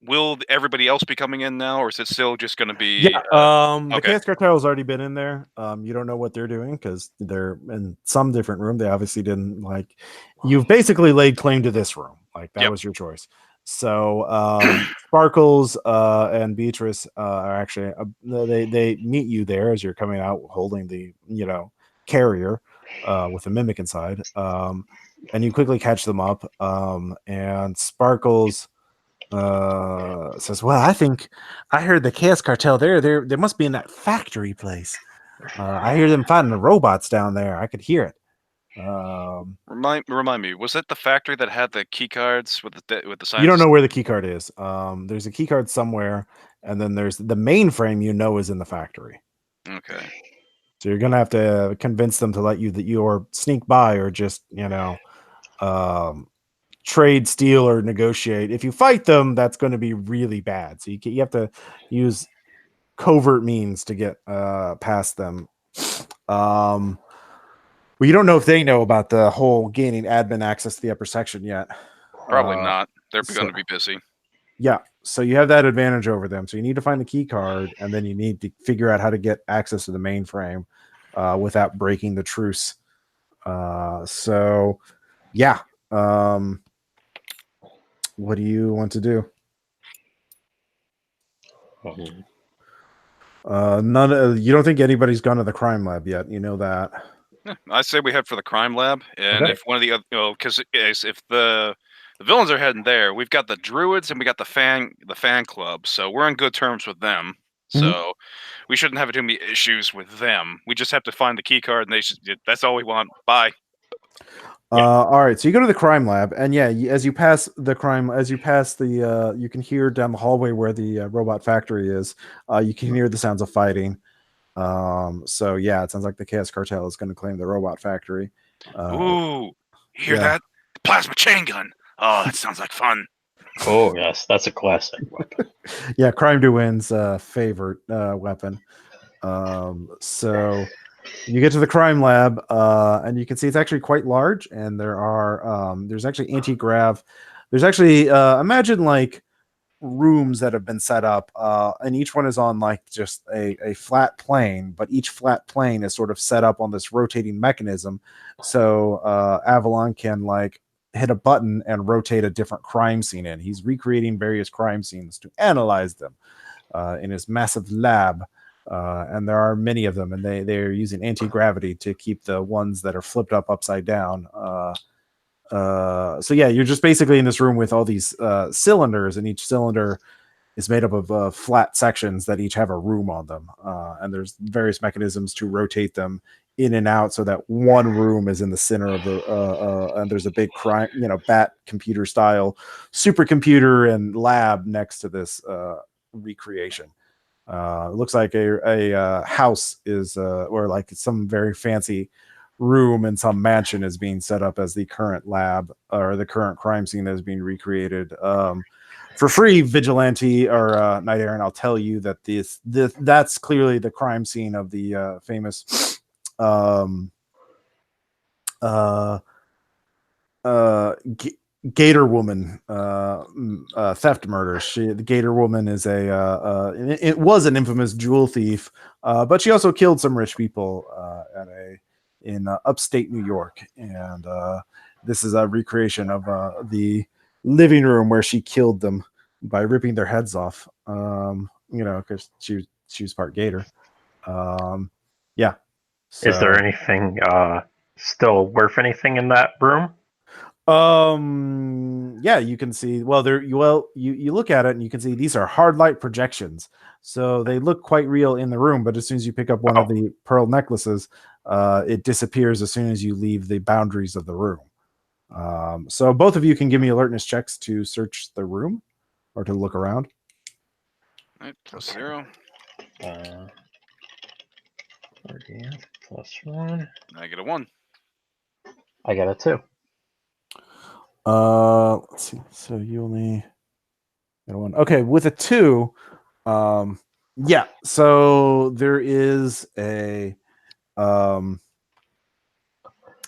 will everybody else be coming in now, or is it still just going to be? Yeah. The Chaos Cartel's already been in there. You don't know what they're doing because they're in some different room. They obviously didn't like. You've basically laid claim to this room. Like that was your choice. So Sparkles and Beatrice are actually they meet you there as you're coming out holding the carrier with a mimic inside. And you quickly catch them up. And Sparkles says, "Well, I think I heard the Chaos Cartel they must be in that factory place. I hear them fighting the robots down there. I could hear it." Remind me, was it the factory that had the key cards with the signs? You don't know where the key card is. There's a key card somewhere, and then there's the mainframe is in the factory. Okay. So you're gonna have to convince them to let you or sneak by or just trade, steal, or negotiate. If you fight them, that's going to be really bad. So you have to use covert means to get past them. Well, you don't know if they know about the whole gaining admin access to the upper section yet. Probably not. They're going to be busy. Yeah. So you have that advantage over them. So you need to find the key card, and then you need to figure out how to get access to the mainframe without breaking the truce. So, yeah. What do you want to do? You don't think anybody's gone to the crime lab yet? You know that. I say we head for the crime lab, and if one of the because if the villains are heading there, we've got the druids and we got the fan club, so we're on good terms with them. So we shouldn't have too many issues with them. We just have to find the key card, and that's all we want. Bye. All right, so you go to the crime lab, and yeah, as you pass the, you can hear down the hallway where the robot factory is. You can hear the sounds of fighting. So yeah, it sounds like the Chaos Cartel is going to claim the robot factory. Ooh, you hear that? Plasma chain gun. Oh, that sounds like fun. Oh yes, that's a classic weapon. Yeah, Crime to Win's favorite weapon. So you get to the crime lab, and you can see it's actually quite large, and there's actually anti-grav. There's actually imagine like rooms that have been set up, and each one is on like just a flat plane, but each flat plane is sort of set up on this rotating mechanism. So Avalon can like hit a button and rotate a different crime scene in. He's recreating various crime scenes to analyze them in his massive lab. And there are many of them, and they're using anti-gravity to keep the ones that are flipped upside down. So yeah, you're just basically in this room with all these cylinders, and each cylinder is made up of flat sections that each have a room on them. And there's various mechanisms to rotate them in and out so that one room is in the center of the and there's a big bat computer style supercomputer and lab next to this recreation. It looks like a house is or like some very fancy room in some mansion is being set up as the current lab or the current crime scene that is being recreated. For free, Vigilante or Night Aaron, I'll tell you that that's clearly the crime scene of the famous Gator Woman theft murder. The Gator Woman is it was an infamous jewel thief, but she also killed some rich people in upstate New York, and this is a recreation of the living room where she killed them by ripping their heads off. Because she was part Gator. Yeah. So, is there anything still worth anything in that room? Yeah, you can see. You look at it and you can see these are hard light projections, so they look quite real in the room. But as soon as you pick up one of the pearl necklaces, it disappears as soon as you leave the boundaries of the room. So both of you can give me alertness checks to search the room or to look around. All right, +0. 30 +1. I get a 1. I got a 2. Let's see. So you only got a 1. Okay, with a 2, yeah. So there is a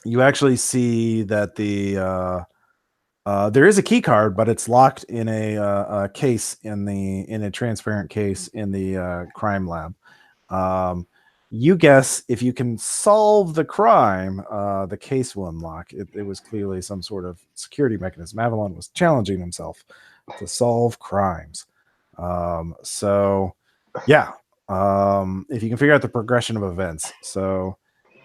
you actually see that there is a key card, but it's locked in a case in a transparent case in the crime lab. You guess if you can solve the crime, the case will unlock. It was clearly some sort of security mechanism. Avalon was challenging himself to solve crimes. So yeah, if you can figure out the progression of events. So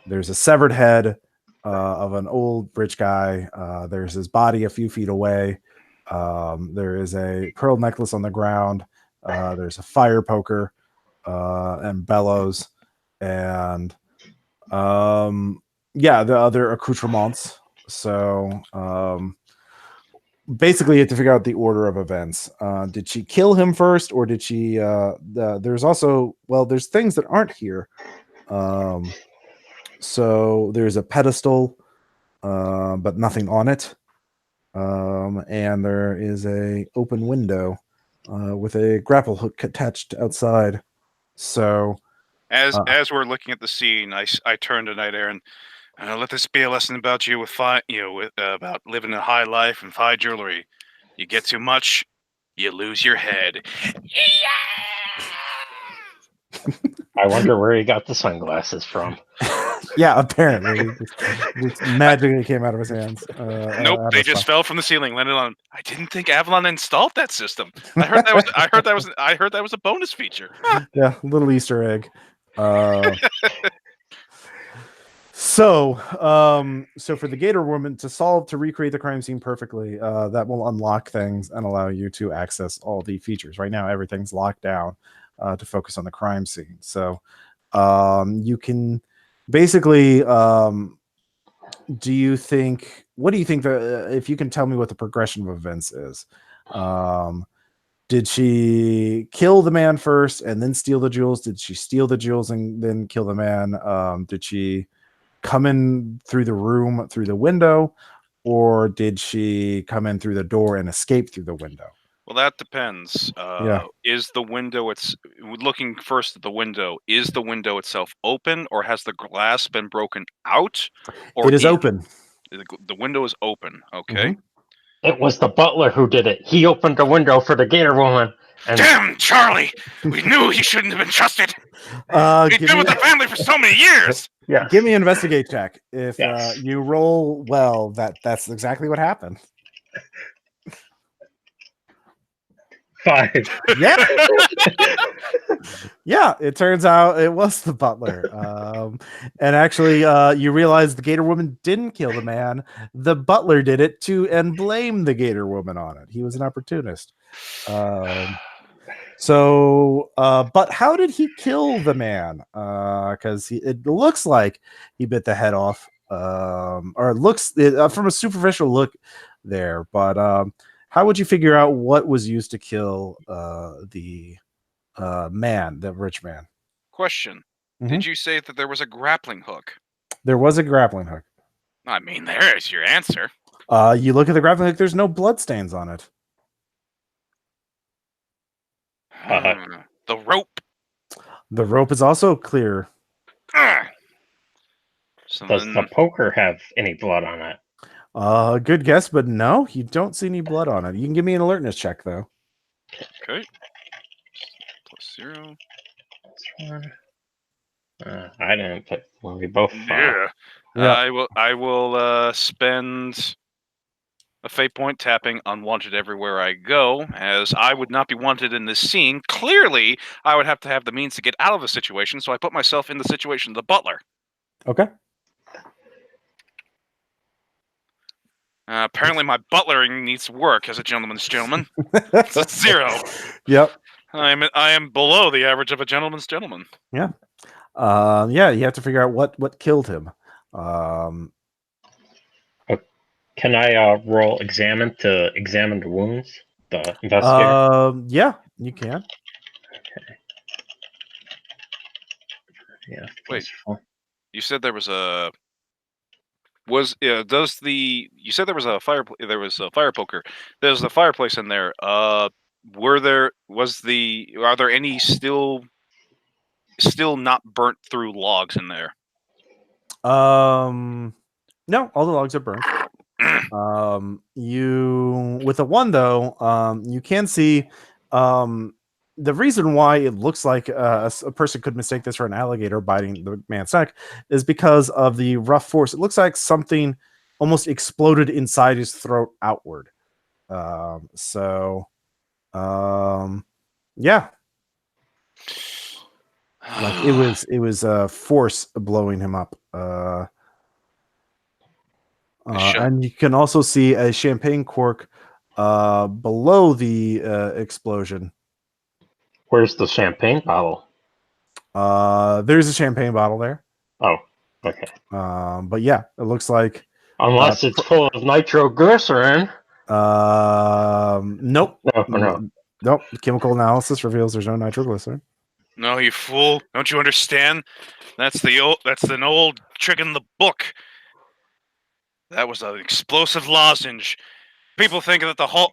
there's a severed head of an old rich guy. There's his body a few feet away. There is a pearl necklace on the ground. There's a fire poker and bellows. And the other accoutrements. So basically you have to figure out the order of events. Did she kill him first, or did she there's also there's things that aren't here. So there's a pedestal but nothing on it, and there is a open window with a grapple hook attached outside. So as we're looking at the scene, I turn to Night Aaron. Let this be a lesson about you about living a high life and high jewelry. You get too much, you lose your head. I wonder where he got the sunglasses from. Yeah, apparently, just magically came out of his hands. Nope, they just fell from the ceiling, landed on. I didn't think Avalon installed that system. I heard that was a bonus feature. Yeah, little Easter egg. So for the Gator Woman to recreate the crime scene perfectly, that will unlock things and allow you to access all the features. Right now, everything's locked down. to focus on the crime scene. So you can basically. What do you think if you can tell me what the progression of events is? Did she kill the man first and then steal the jewels? Did she steal the jewels and then kill the man? Did she come in through the room through the window, or did she come in through the door and escape through the window? Well, that depends. Yeah. Is the window, looking first at the window, is the window itself open, or has the glass been broken out? Or It is open. The window is open. Okay. It was the butler who did it. He opened the window for the Gator Woman. And Damn, Charlie! We knew he shouldn't have been trusted. He's been with the family for so many years. Yeah. Give me an investigate check. If Yes. you roll well, that's exactly what happened. 5. Yeah. Yeah, it turns out it was the butler. And actually, you realize the Gator Woman didn't kill the man. The butler did it too, and blamed the Gator Woman on it. He was an opportunist. But how did he kill the man? Because it looks like he bit the head off, or it looks from a superficial look there. But how would you figure out what was used to kill the rich man? Question. Did you say that there was a grappling hook? There was a grappling hook. I mean, there's your answer. You look at the grappling hook, there's no bloodstains on it. The rope. The rope is also clear. Does the poker have any blood on it? Good guess, but no, you don't see any blood on it. You can give me an alertness check, though. Okay. +0. I didn't put when we both. Yeah. I will spend a fate point tapping unwanted everywhere I go, as I would not be wanted in this scene. Clearly, I would have to have the means to get out of the situation, so I put myself in the situation of the butler. Okay. Apparently, my butlering needs work as a gentleman's gentleman. It's 0. Yep. I am below the average of a gentleman's gentleman. Yeah. Yeah, you have to figure out what killed him. Can I roll examine to examine the wounds? The investigator? Yeah, you can. Okay. Yeah. Wait. You said there was a... you said there was a fire poker. There's a fireplace in there. Are there any still not burnt through logs in there? No, all the logs are burnt. You with the one though, you can see the reason why it looks like a person could mistake this for an alligator biting the man's neck is because of the rough force. It looks like something almost exploded inside his throat outward. Yeah. Like it was force blowing him up. And you can also see a champagne cork below the explosion. Where's the champagne bottle? There's a champagne bottle there. Oh, okay. But yeah, it looks like unless it's full of nitroglycerin. Nope. No. Nope. Chemical analysis reveals there's no nitroglycerin. No, you fool! Don't you understand? That's an old trick in the book. That was an explosive lozenge. People think that a hall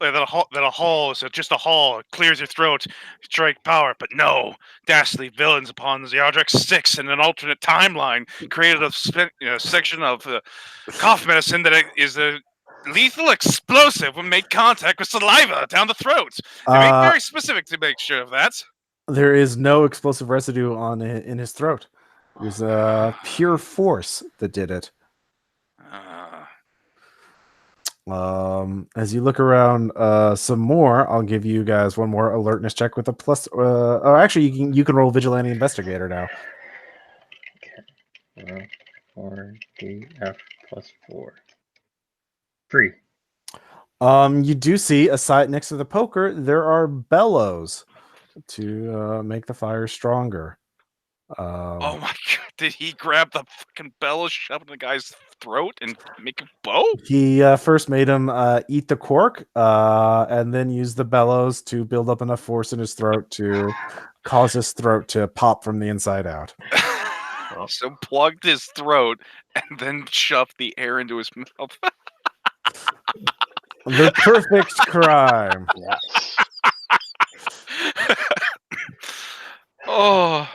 is just a hall. It clears your throat, strike power. But no, dastardly villains upon the Ardrix 6 in an alternate timeline created a section of cough medicine that is a lethal explosive when made contact with saliva down the throat. They make very specific to make sure of that. There is no explosive residue in his throat. It was pure force that did it. As you look around some more, I'll give you guys one more alertness check with a plus. Or actually, you can roll vigilante investigator now. Okay. 4DF plus 4. 3. You do see aside next to the poker, there are bellows. to make the fire stronger. Oh my god! Did he grab the fucking bellows, shove it in the guy's throat, and make a bow? He first made him eat the cork, and then used the bellows to build up enough force in his throat to cause his throat to pop from the inside out. So plugged his throat and then shoved the air into his mouth. The perfect crime. Yes. Oh.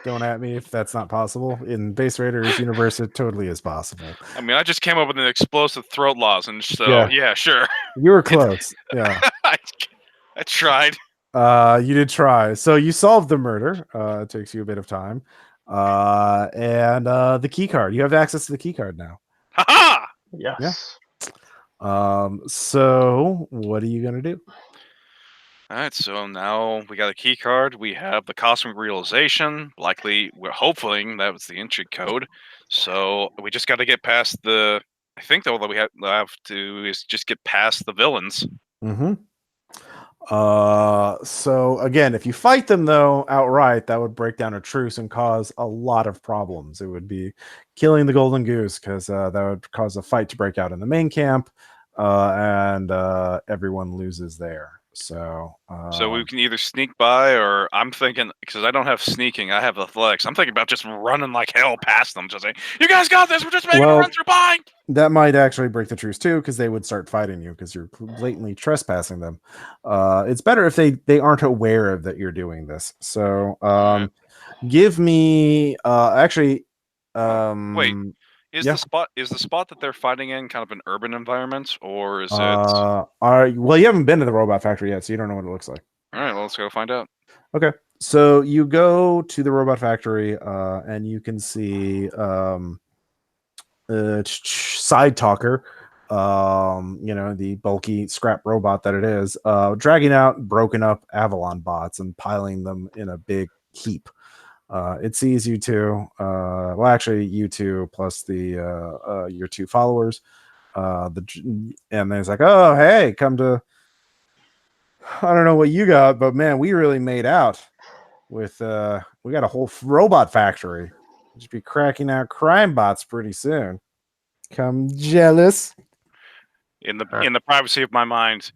Don't at me if that's not possible. In Base Raiders universe, it totally is possible. I mean, I just came up with an explosive throat loss, and so yeah sure. You were close. Yeah. I tried. You did try. So you solved the murder. It takes you a bit of time. And the key card. You have access to the key card now. Ha-ha! Yes. So what are you gonna do? All right, so now we got a key card. We have the cosmic realization. Likely, we're hoping that was the entry code. So we just got to get past the. I think all that we have to is just get past the villains. Mm-hmm. So again, if you fight them though outright, that would break down a truce and cause a lot of problems. It would be killing the golden goose because that would cause a fight to break out in the main camp, and everyone loses there. So we can either sneak by, or I'm thinking, because I don't have sneaking, I have athletics. I'm thinking about just running like hell past them, just saying, "You guys got this. We're just making a run through behind." That might actually break the truce too, because they would start fighting you because you're blatantly trespassing them. It's better if they aren't aware of that you're doing this. So give me actually. Wait. Is the spot that they're fighting in kind of an urban environment, or is it? Well, you haven't been to the robot factory yet, so you don't know what it looks like. All right, well, let's go find out. Okay, so you go to the robot factory, and you can see Side Talker, the bulky scrap robot that it is, dragging out broken up Avalon bots and piling them in a big heap. It sees you two. Well, actually, you two plus the your two followers. And then it's like, oh, hey, come to. I don't know what you got, but man, we really made out with. We got a whole robot factory. We'll just be cracking out crime bots pretty soon. Come jealous. In the privacy of my mind,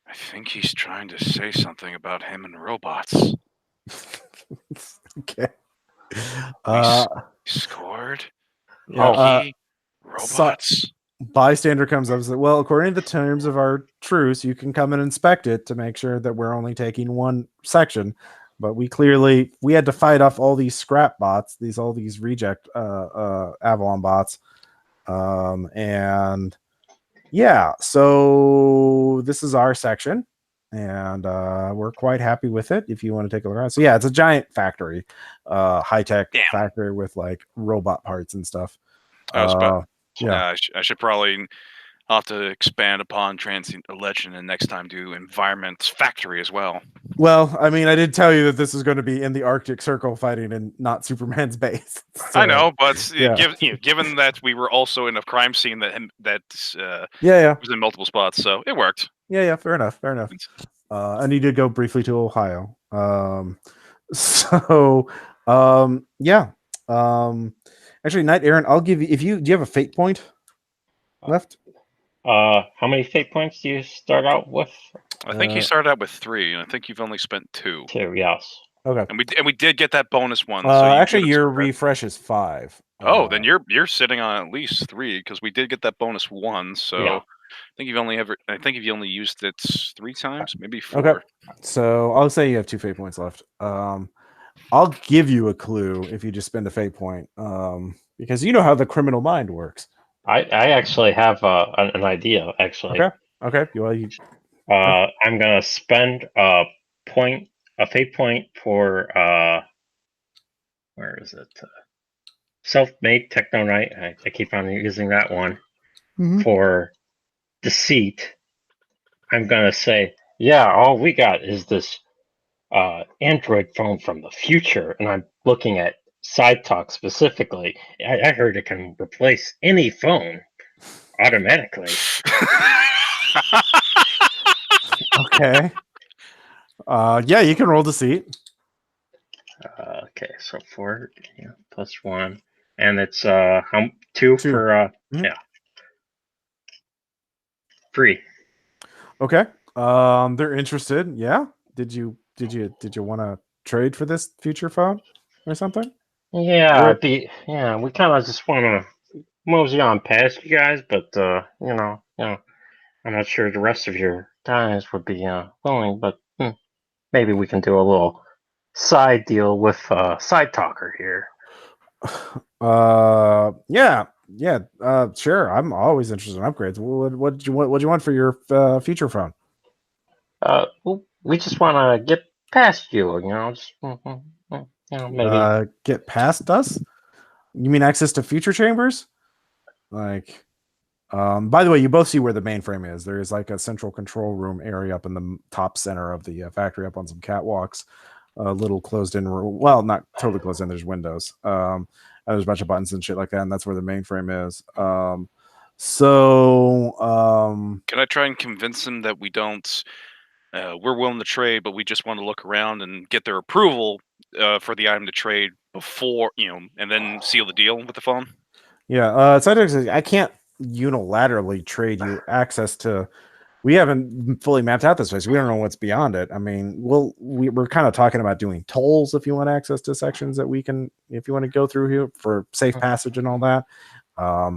I think he's trying to say something about him and robots. Okay. Scored. Yeah, robots. Bystander comes up and says, well, according to the terms of our truce, you can come and inspect it to make sure that we're only taking one section. But we had to fight off all these scrap bots, all these reject Avalon bots. And yeah, so this is our section. And we're quite happy with it if you want to take a look around. So yeah, it's a giant factory, high-tech factory with like robot parts and stuff. I should probably have to expand upon transient legend and next time do environment factory as well. Well, I mean, I did tell you that this is going to be in the Arctic Circle fighting and not Superman's base. So, I know, but given that we were also in a crime scene that was in multiple spots, so it worked. Yeah, fair enough. And he did go briefly to Ohio. Actually, Knight Aaron, I'll give you. Do you have a fate point left? How many fate points do you start out with? I think you started out with 3, and I think you've only spent 2. 2, yes. Okay. And we did get that bonus one. So actually, your refresh is 5. Oh, then you're sitting on at least 3 because we did get that bonus 1. So I think you've only used it 3 times, maybe 4. Okay. So I'll say you have 2 fate points left. I'll give you a clue if you just spend a fate point, because you know how the criminal mind works. I actually have an idea. Actually, okay. I'm gonna spend a fate point for where is it? Self-made Techno Knight. I keep on using that one for deceit. I'm gonna say, all we got is this Android phone from the future, and I'm looking at Side Talk specifically. I heard it can replace any phone automatically. Okay. Yeah, you can roll deceit. Okay, so 4 plus 1, and it's how 2 for Mhm. yeah 3. Okay. They're interested. Yeah. Did you want to trade for this future phone or something? Yeah, Or we kind of just want to mosey on past you guys, but I'm not sure the rest of your guys would be willing, but maybe we can do a little side deal with Side Talker here. sure. I'm always interested in upgrades. What do you want for your feature phone? We just want to get past you, just maybe. Get past us? You mean access to future chambers? Like, by the way, you both see where the mainframe is. There is like a central control room area up in the top center of the factory, up on some catwalks. A little closed in room. Well, not totally closed in. There's windows. And there's a bunch of buttons and shit like that, and that's where the mainframe is. Can I try and convince them that we don't? We're willing to trade, but we just want to look around and get their approval for the item to trade before, and then seal the deal with the phone. Yeah, I can't unilaterally trade you access to. We haven't fully mapped out this place. We don't know what's beyond it. I mean, we're kind of talking about doing tolls if you want access to sections that we can, if you want to go through here for safe passage and all that. I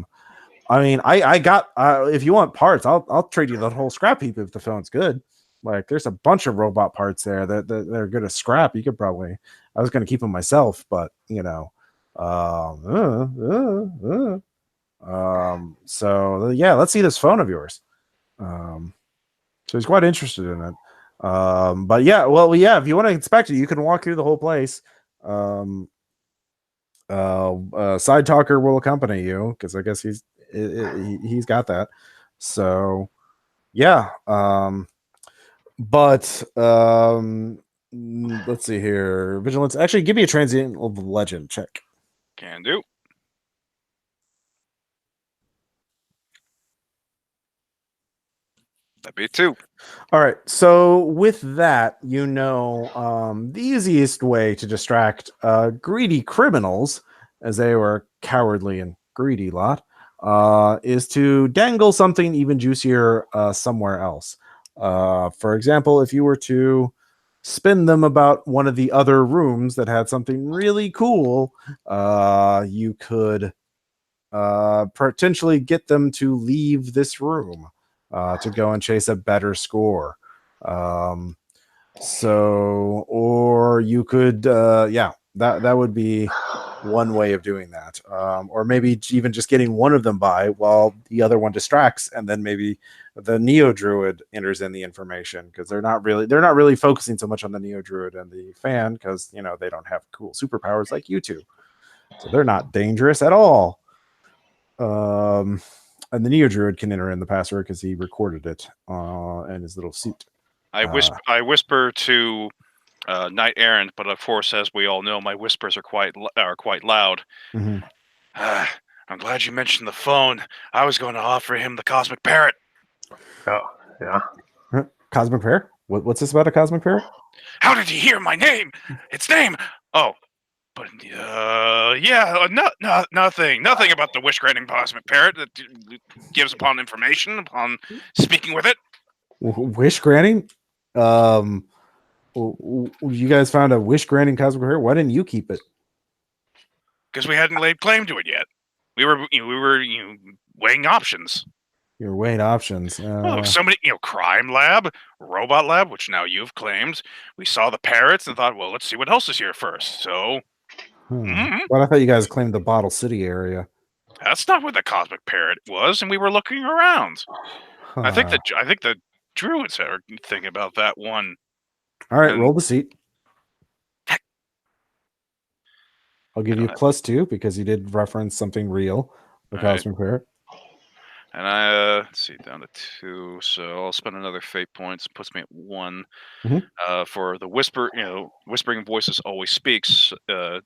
mean, I got if you want parts, I'll trade you the whole scrap heap if the phone's good. Like, there's a bunch of robot parts there that are good as scrap. You could probably. I was going to keep them myself, but so yeah, let's see this phone of yours. So he's quite interested in it. But yeah, if you want to inspect it, you can walk through the whole place. Side Talker will accompany you because I guess he's got that. So yeah. But let's see here. Vigilance. Actually, give me a transient of legend check. Can do. That'd be 2. All right. So with that, the easiest way to distract greedy criminals, as they were cowardly and greedy lot, is to dangle something even juicier somewhere else. For example, if you were to spin them about one of the other rooms that had something really cool, you could potentially get them to leave this room to go and chase a better score. Or you could, that would be one way of doing that. Or maybe even just getting one of them by while the other one distracts, and then maybe the Neo Druid enters in the information because they're not really focusing so much on the Neo Druid and the fan because they don't have cool superpowers like you two, so they're not dangerous at all. And the Neo Druid can enter in the password because he recorded it in his little suit. I whisper to Knight Errant, but of course, as we all know, my whispers are quite loud. Mm-hmm. I'm glad you mentioned the phone. I was going to offer him the cosmic parrot. Oh, yeah. Cosmic parrot? What's this about a cosmic parrot? How did he hear my name? Its name? Oh, but nothing about the wish granting cosmic parrot that gives upon information upon speaking with it. Wish granting? You guys found a wish granting cosmic parrot? Why didn't you keep it? Because we hadn't laid claim to it yet. We were weighing options. You were weighing options. Somebody, crime lab, robot lab, which now you've claimed. We saw the parrots and thought, well, let's see what else is here first. So, Well, I thought you guys claimed the Bottle City area. That's not where the cosmic parrot was, and we were looking around. I think the druids are thinking about that one. All right, roll the seat. I'll give you +2 because you did reference something real, the cosmic parrot. And I let's see, down to 2, so I'll spend another fate points. Puts me at 1. For the whispering voices always speaks,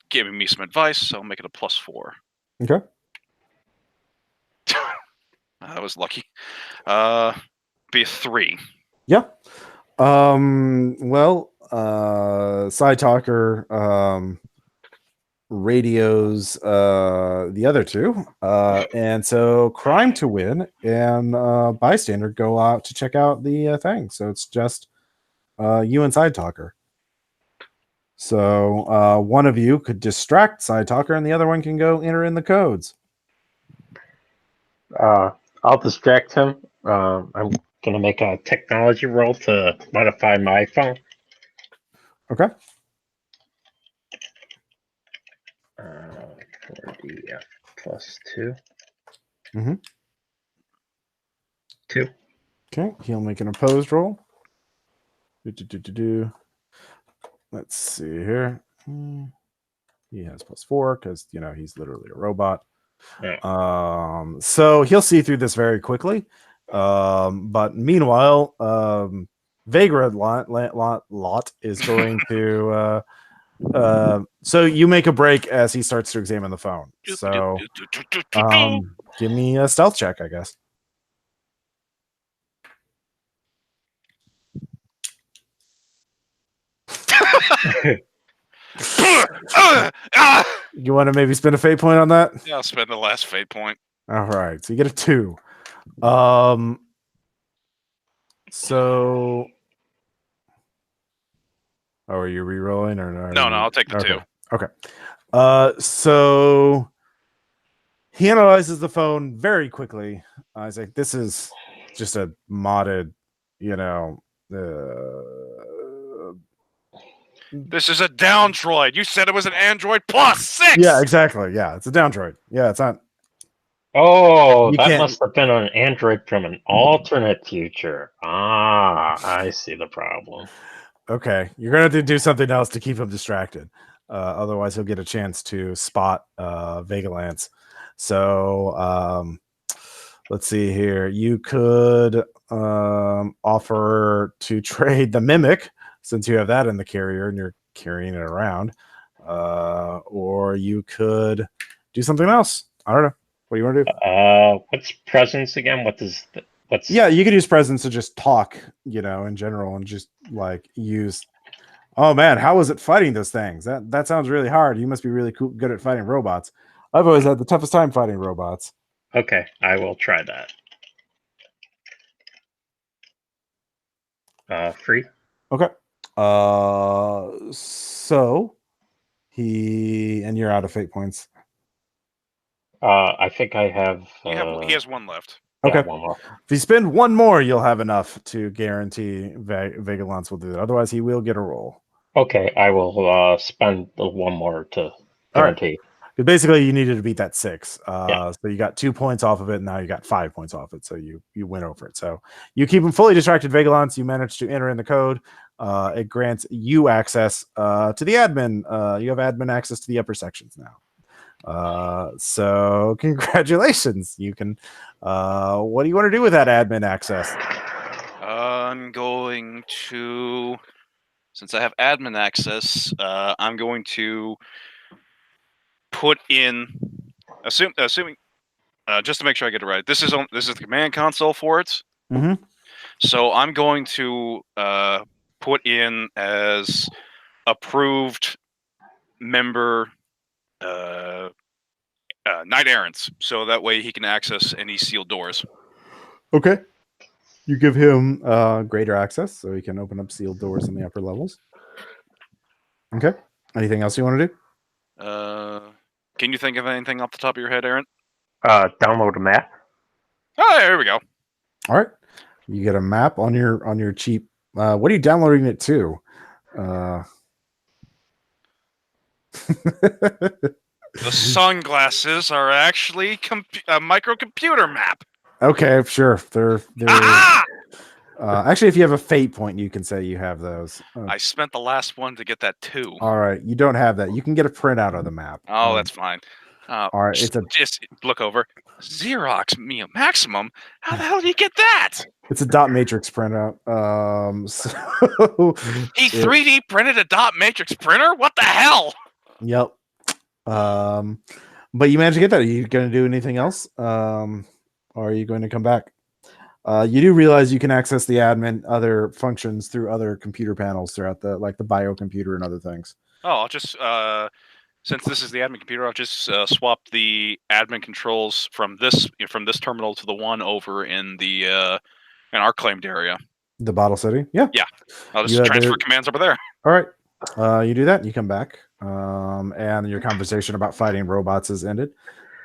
giving me some advice. So I'll make it a +4. Okay. That was lucky. Be a 3. Yeah. Well, Side Talker radios the other two, and so Crime to Win and Bystander go out to check out the thing. So it's just you and Side Talker. So one of you could distract Side Talker, and the other one can go enter in the codes. I'll distract him. I'm gonna make a technology roll to modify my phone. Okay. 4D plus 2. Mm-hmm. 2. Okay, he'll make an opposed roll. Let's see here. He has +4 because he's literally a robot. Yeah. So he'll see through this very quickly. But meanwhile, Vagrant lot is going to. So you make a break as he starts to examine the phone. So, give me a stealth check, I guess. You want to maybe spend a fate point on that? Yeah, I'll spend the last fate point. All right, so you get a 2. So, are you re-rolling or no? I'll take the 2. Okay. So he analyzes the phone very quickly. He's like, "This is just a modded, This is a down droid. You said it was an Android +6. Yeah, exactly. Yeah, it's a down droid. Yeah, it's not. Oh, You that can't- must have been an android from an alternate future. I see the problem. Okay, you're gonna have to do something else to keep him distracted. Otherwise, he'll get a chance to spot Vegalance. So let's see here. You could offer to trade the Mimic, since you have that in the carrier and you're carrying it around. Or you could do something else. I don't know. What do you want to do? What's presence again? What's Yeah, you could use presence to just talk, in general, and just like use. Oh man, how was it fighting those things? That sounds really hard. You must be really good at fighting robots. I've always had the toughest time fighting robots. Okay, I will try that. Free. Okay. So and you're out of fate points. I think I have. He has 1 left. Okay. Yeah, 1 more. If you spend 1 more, you'll have enough to guarantee Vegalance will do that. Otherwise, he will get a roll. Okay, I will spend the 1 more to guarantee. Because basically, you needed to beat that 6. Yeah. So you got 2 points off of it, and now you got 5 points off it. So you went over it. So you keep him fully distracted, Vegalance. You manage to enter in the code. It grants you access to the admin. You have admin access to the upper sections now. So congratulations. You can. What do you want to do with that admin access? I'm going to, since I have admin access, I'm going to put in, assuming, just to make sure I get it right. This is the command console for it. Mm-hmm. So I'm going to put in as approved member Knight Errants, so that way he can access any sealed doors. Okay. You give him greater access, so he can open up sealed doors in the upper levels. Okay. Anything else you want to do? Can you think of anything off the top of your head, Aaron? Download a map. Oh, there we go. All right. You get a map on your cheap. What are you downloading it to? The sunglasses are actually a microcomputer map. Okay, sure. They're Ah! Actually, if you have a fate point, you can say you have those. I spent the last one to get that 2. All right, you don't have that. You can get a printout of the map. Oh, that's fine. All right, just look over. Xerox Mia Maximum. How the hell do you get that? It's a dot matrix printout. So He 3D printed a dot matrix printer? What the hell? Yep. But you managed to get that. Are you going to do anything else? Or are you going to come back? You do realize you can access the admin other functions through other computer panels throughout the bio computer and other things. Oh, I'll just since this is the admin computer, I'll just swap the admin controls from this terminal to the one over in the in our claimed area. The Bottle City, yeah. I'll just transfer commands over there. All right, you do that. You come back, and your conversation about fighting robots is ended.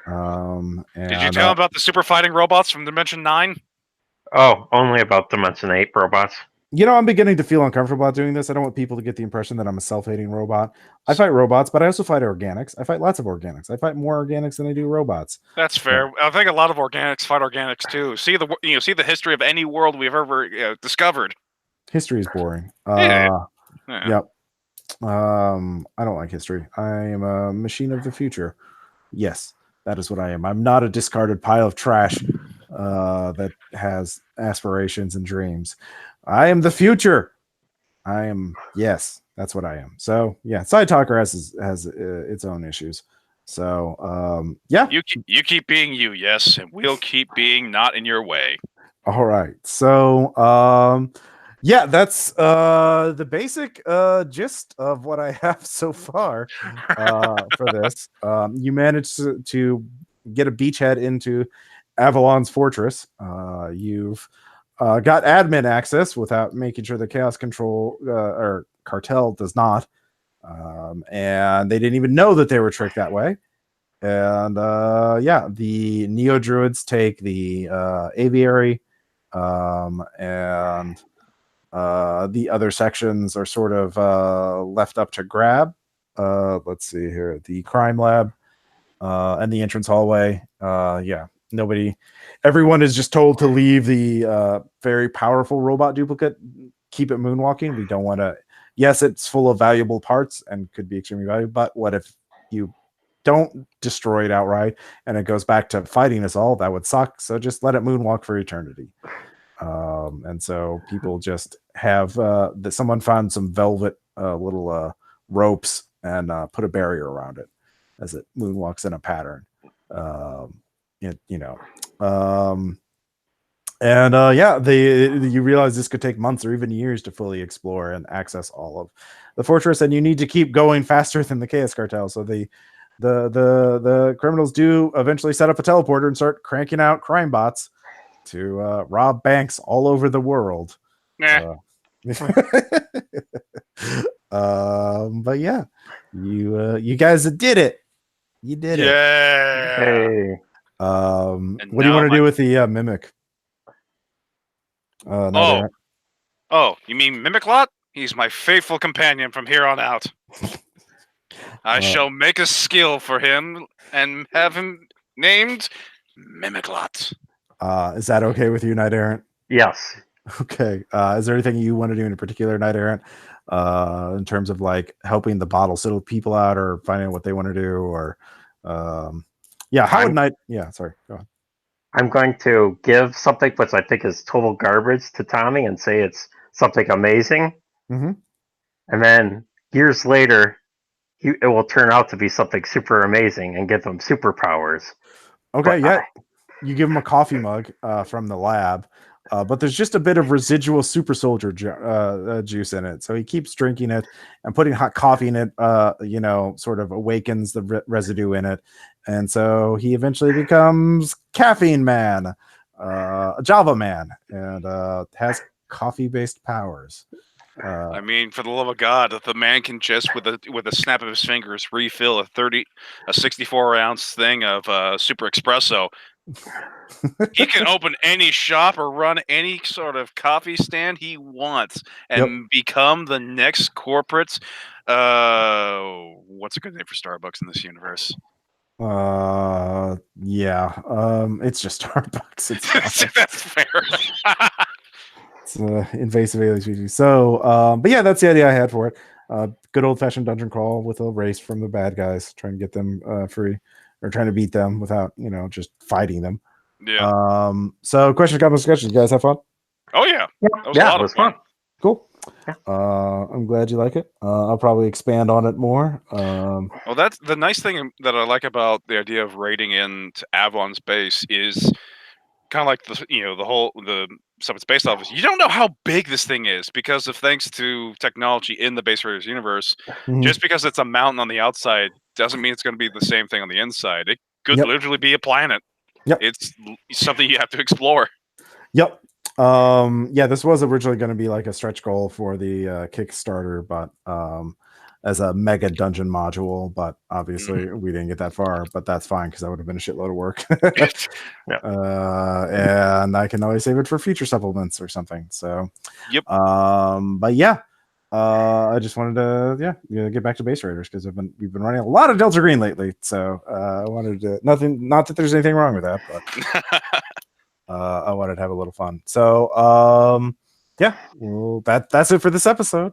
And, did you tell him about the super fighting robots from Dimension 9? Oh, only about Dimension 8 robots. I'm beginning to feel uncomfortable about doing this. I don't want people to get the impression that I'm a self-hating robot. I fight robots, but I also fight organics. I fight lots of organics. I fight more organics than I do robots. That's fair. I think a lot of organics fight organics too. See the history of any world we've ever discovered. History is boring. Yeah. Yep. I don't like history. I am a machine of the future. Yes, that is what I am. I'm not a discarded pile of trash that has aspirations and dreams. I am the future. Yes, that's what I am. So yeah, Side Talker has its own issues. So yeah, you keep being you, yes, and we'll keep being not in your way. All right. So yeah, that's the basic gist of what I have so far for this. You managed to get a beachhead into Avalon's fortress. You've got admin access without making sure the Chaos Control or Cartel does not. And they didn't even know that they were tricked that way. And yeah, the Neo Druids take the aviary, and the other sections are sort of left up to grab. Let's see here, the crime lab and the entrance hallway. Yeah, everyone is just told to leave the very powerful robot duplicate, keep it moonwalking. We don't want to, yes, it's full of valuable parts and could be extremely valuable, but what if you don't destroy it outright and it goes back to fighting us all? That would suck. So just let it moonwalk for eternity. And so people just have someone found some velvet little ropes and put a barrier around it as it moonwalks in a pattern. You realize this could take months or even years to fully explore and access all of the fortress, and you need to keep going faster than the Chaos Cartel. So the criminals do eventually set up a teleporter and start cranking out crime bots to rob banks all over the world. Nah. But yeah, you guys did it. You did it. Yeah. Hey. What do you want to do with the mimic? You mean Mimiclot? He's my faithful companion from here on out. I shall make a skill for him and have him named Mimiclot. Is that okay with you, Knight Errant? Yes. Okay. Is there anything you want to do in particular, Knight Errant, in terms of like helping the bottle settle people out or finding out what they want to do, or how would Knight? Yeah, sorry. Go on. I'm going to give something which I think is total garbage to Tommy and say it's something amazing. Mm-hmm. And then years later, it will turn out to be something super amazing and give them superpowers. Okay, you give him a coffee mug from the lab, but there's just a bit of residual super soldier juice in it. So he keeps drinking it and putting hot coffee in it, sort of awakens the residue in it. And so he eventually becomes Caffeine Man, a Java Man, and has coffee-based powers. I mean, for the love of God, if the man can just with a snap of his fingers refill a 64-ounce thing of super espresso, he can open any shop or run any sort of coffee stand he wants and become the next corporate. What's a good name for Starbucks in this universe? It's just Starbucks. That's fair. It's invasive alien species. So, but yeah, that's the idea I had for it. Good old fashioned dungeon crawl with a race from the bad guys, trying to get them free, or trying to beat them without, just fighting them. Yeah. So questions, comments, discussions. You guys have fun? Oh yeah. That was a lot of fun. Cool. Yeah. I'm glad you like it. I'll probably expand on it more. Well, that's the nice thing that I like about the idea of raiding into Avalon's base is kind of like the stuff it's based off is, you don't know how big this thing is because of thanks to technology in the Base Raiders universe. Just because it's a mountain on the outside doesn't mean it's going to be the same thing on the inside. It could literally be a planet. Yep. It's something you have to explore. Yep. Yeah, this was originally going to be like a stretch goal for the Kickstarter, but as a mega dungeon module, but obviously we didn't get that far, but that's fine because that would have been a shitload of work. And I can always save it for future supplements or something. So but yeah, I just wanted to get back to Base Raiders because we've been running a lot of Delta Green lately. So I wanted to not that there's anything wrong with that, but I wanted to have a little fun. So yeah, well, that's it for this episode.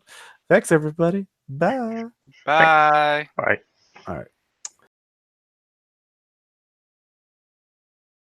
Thanks everybody. Bye. Bye. Bye.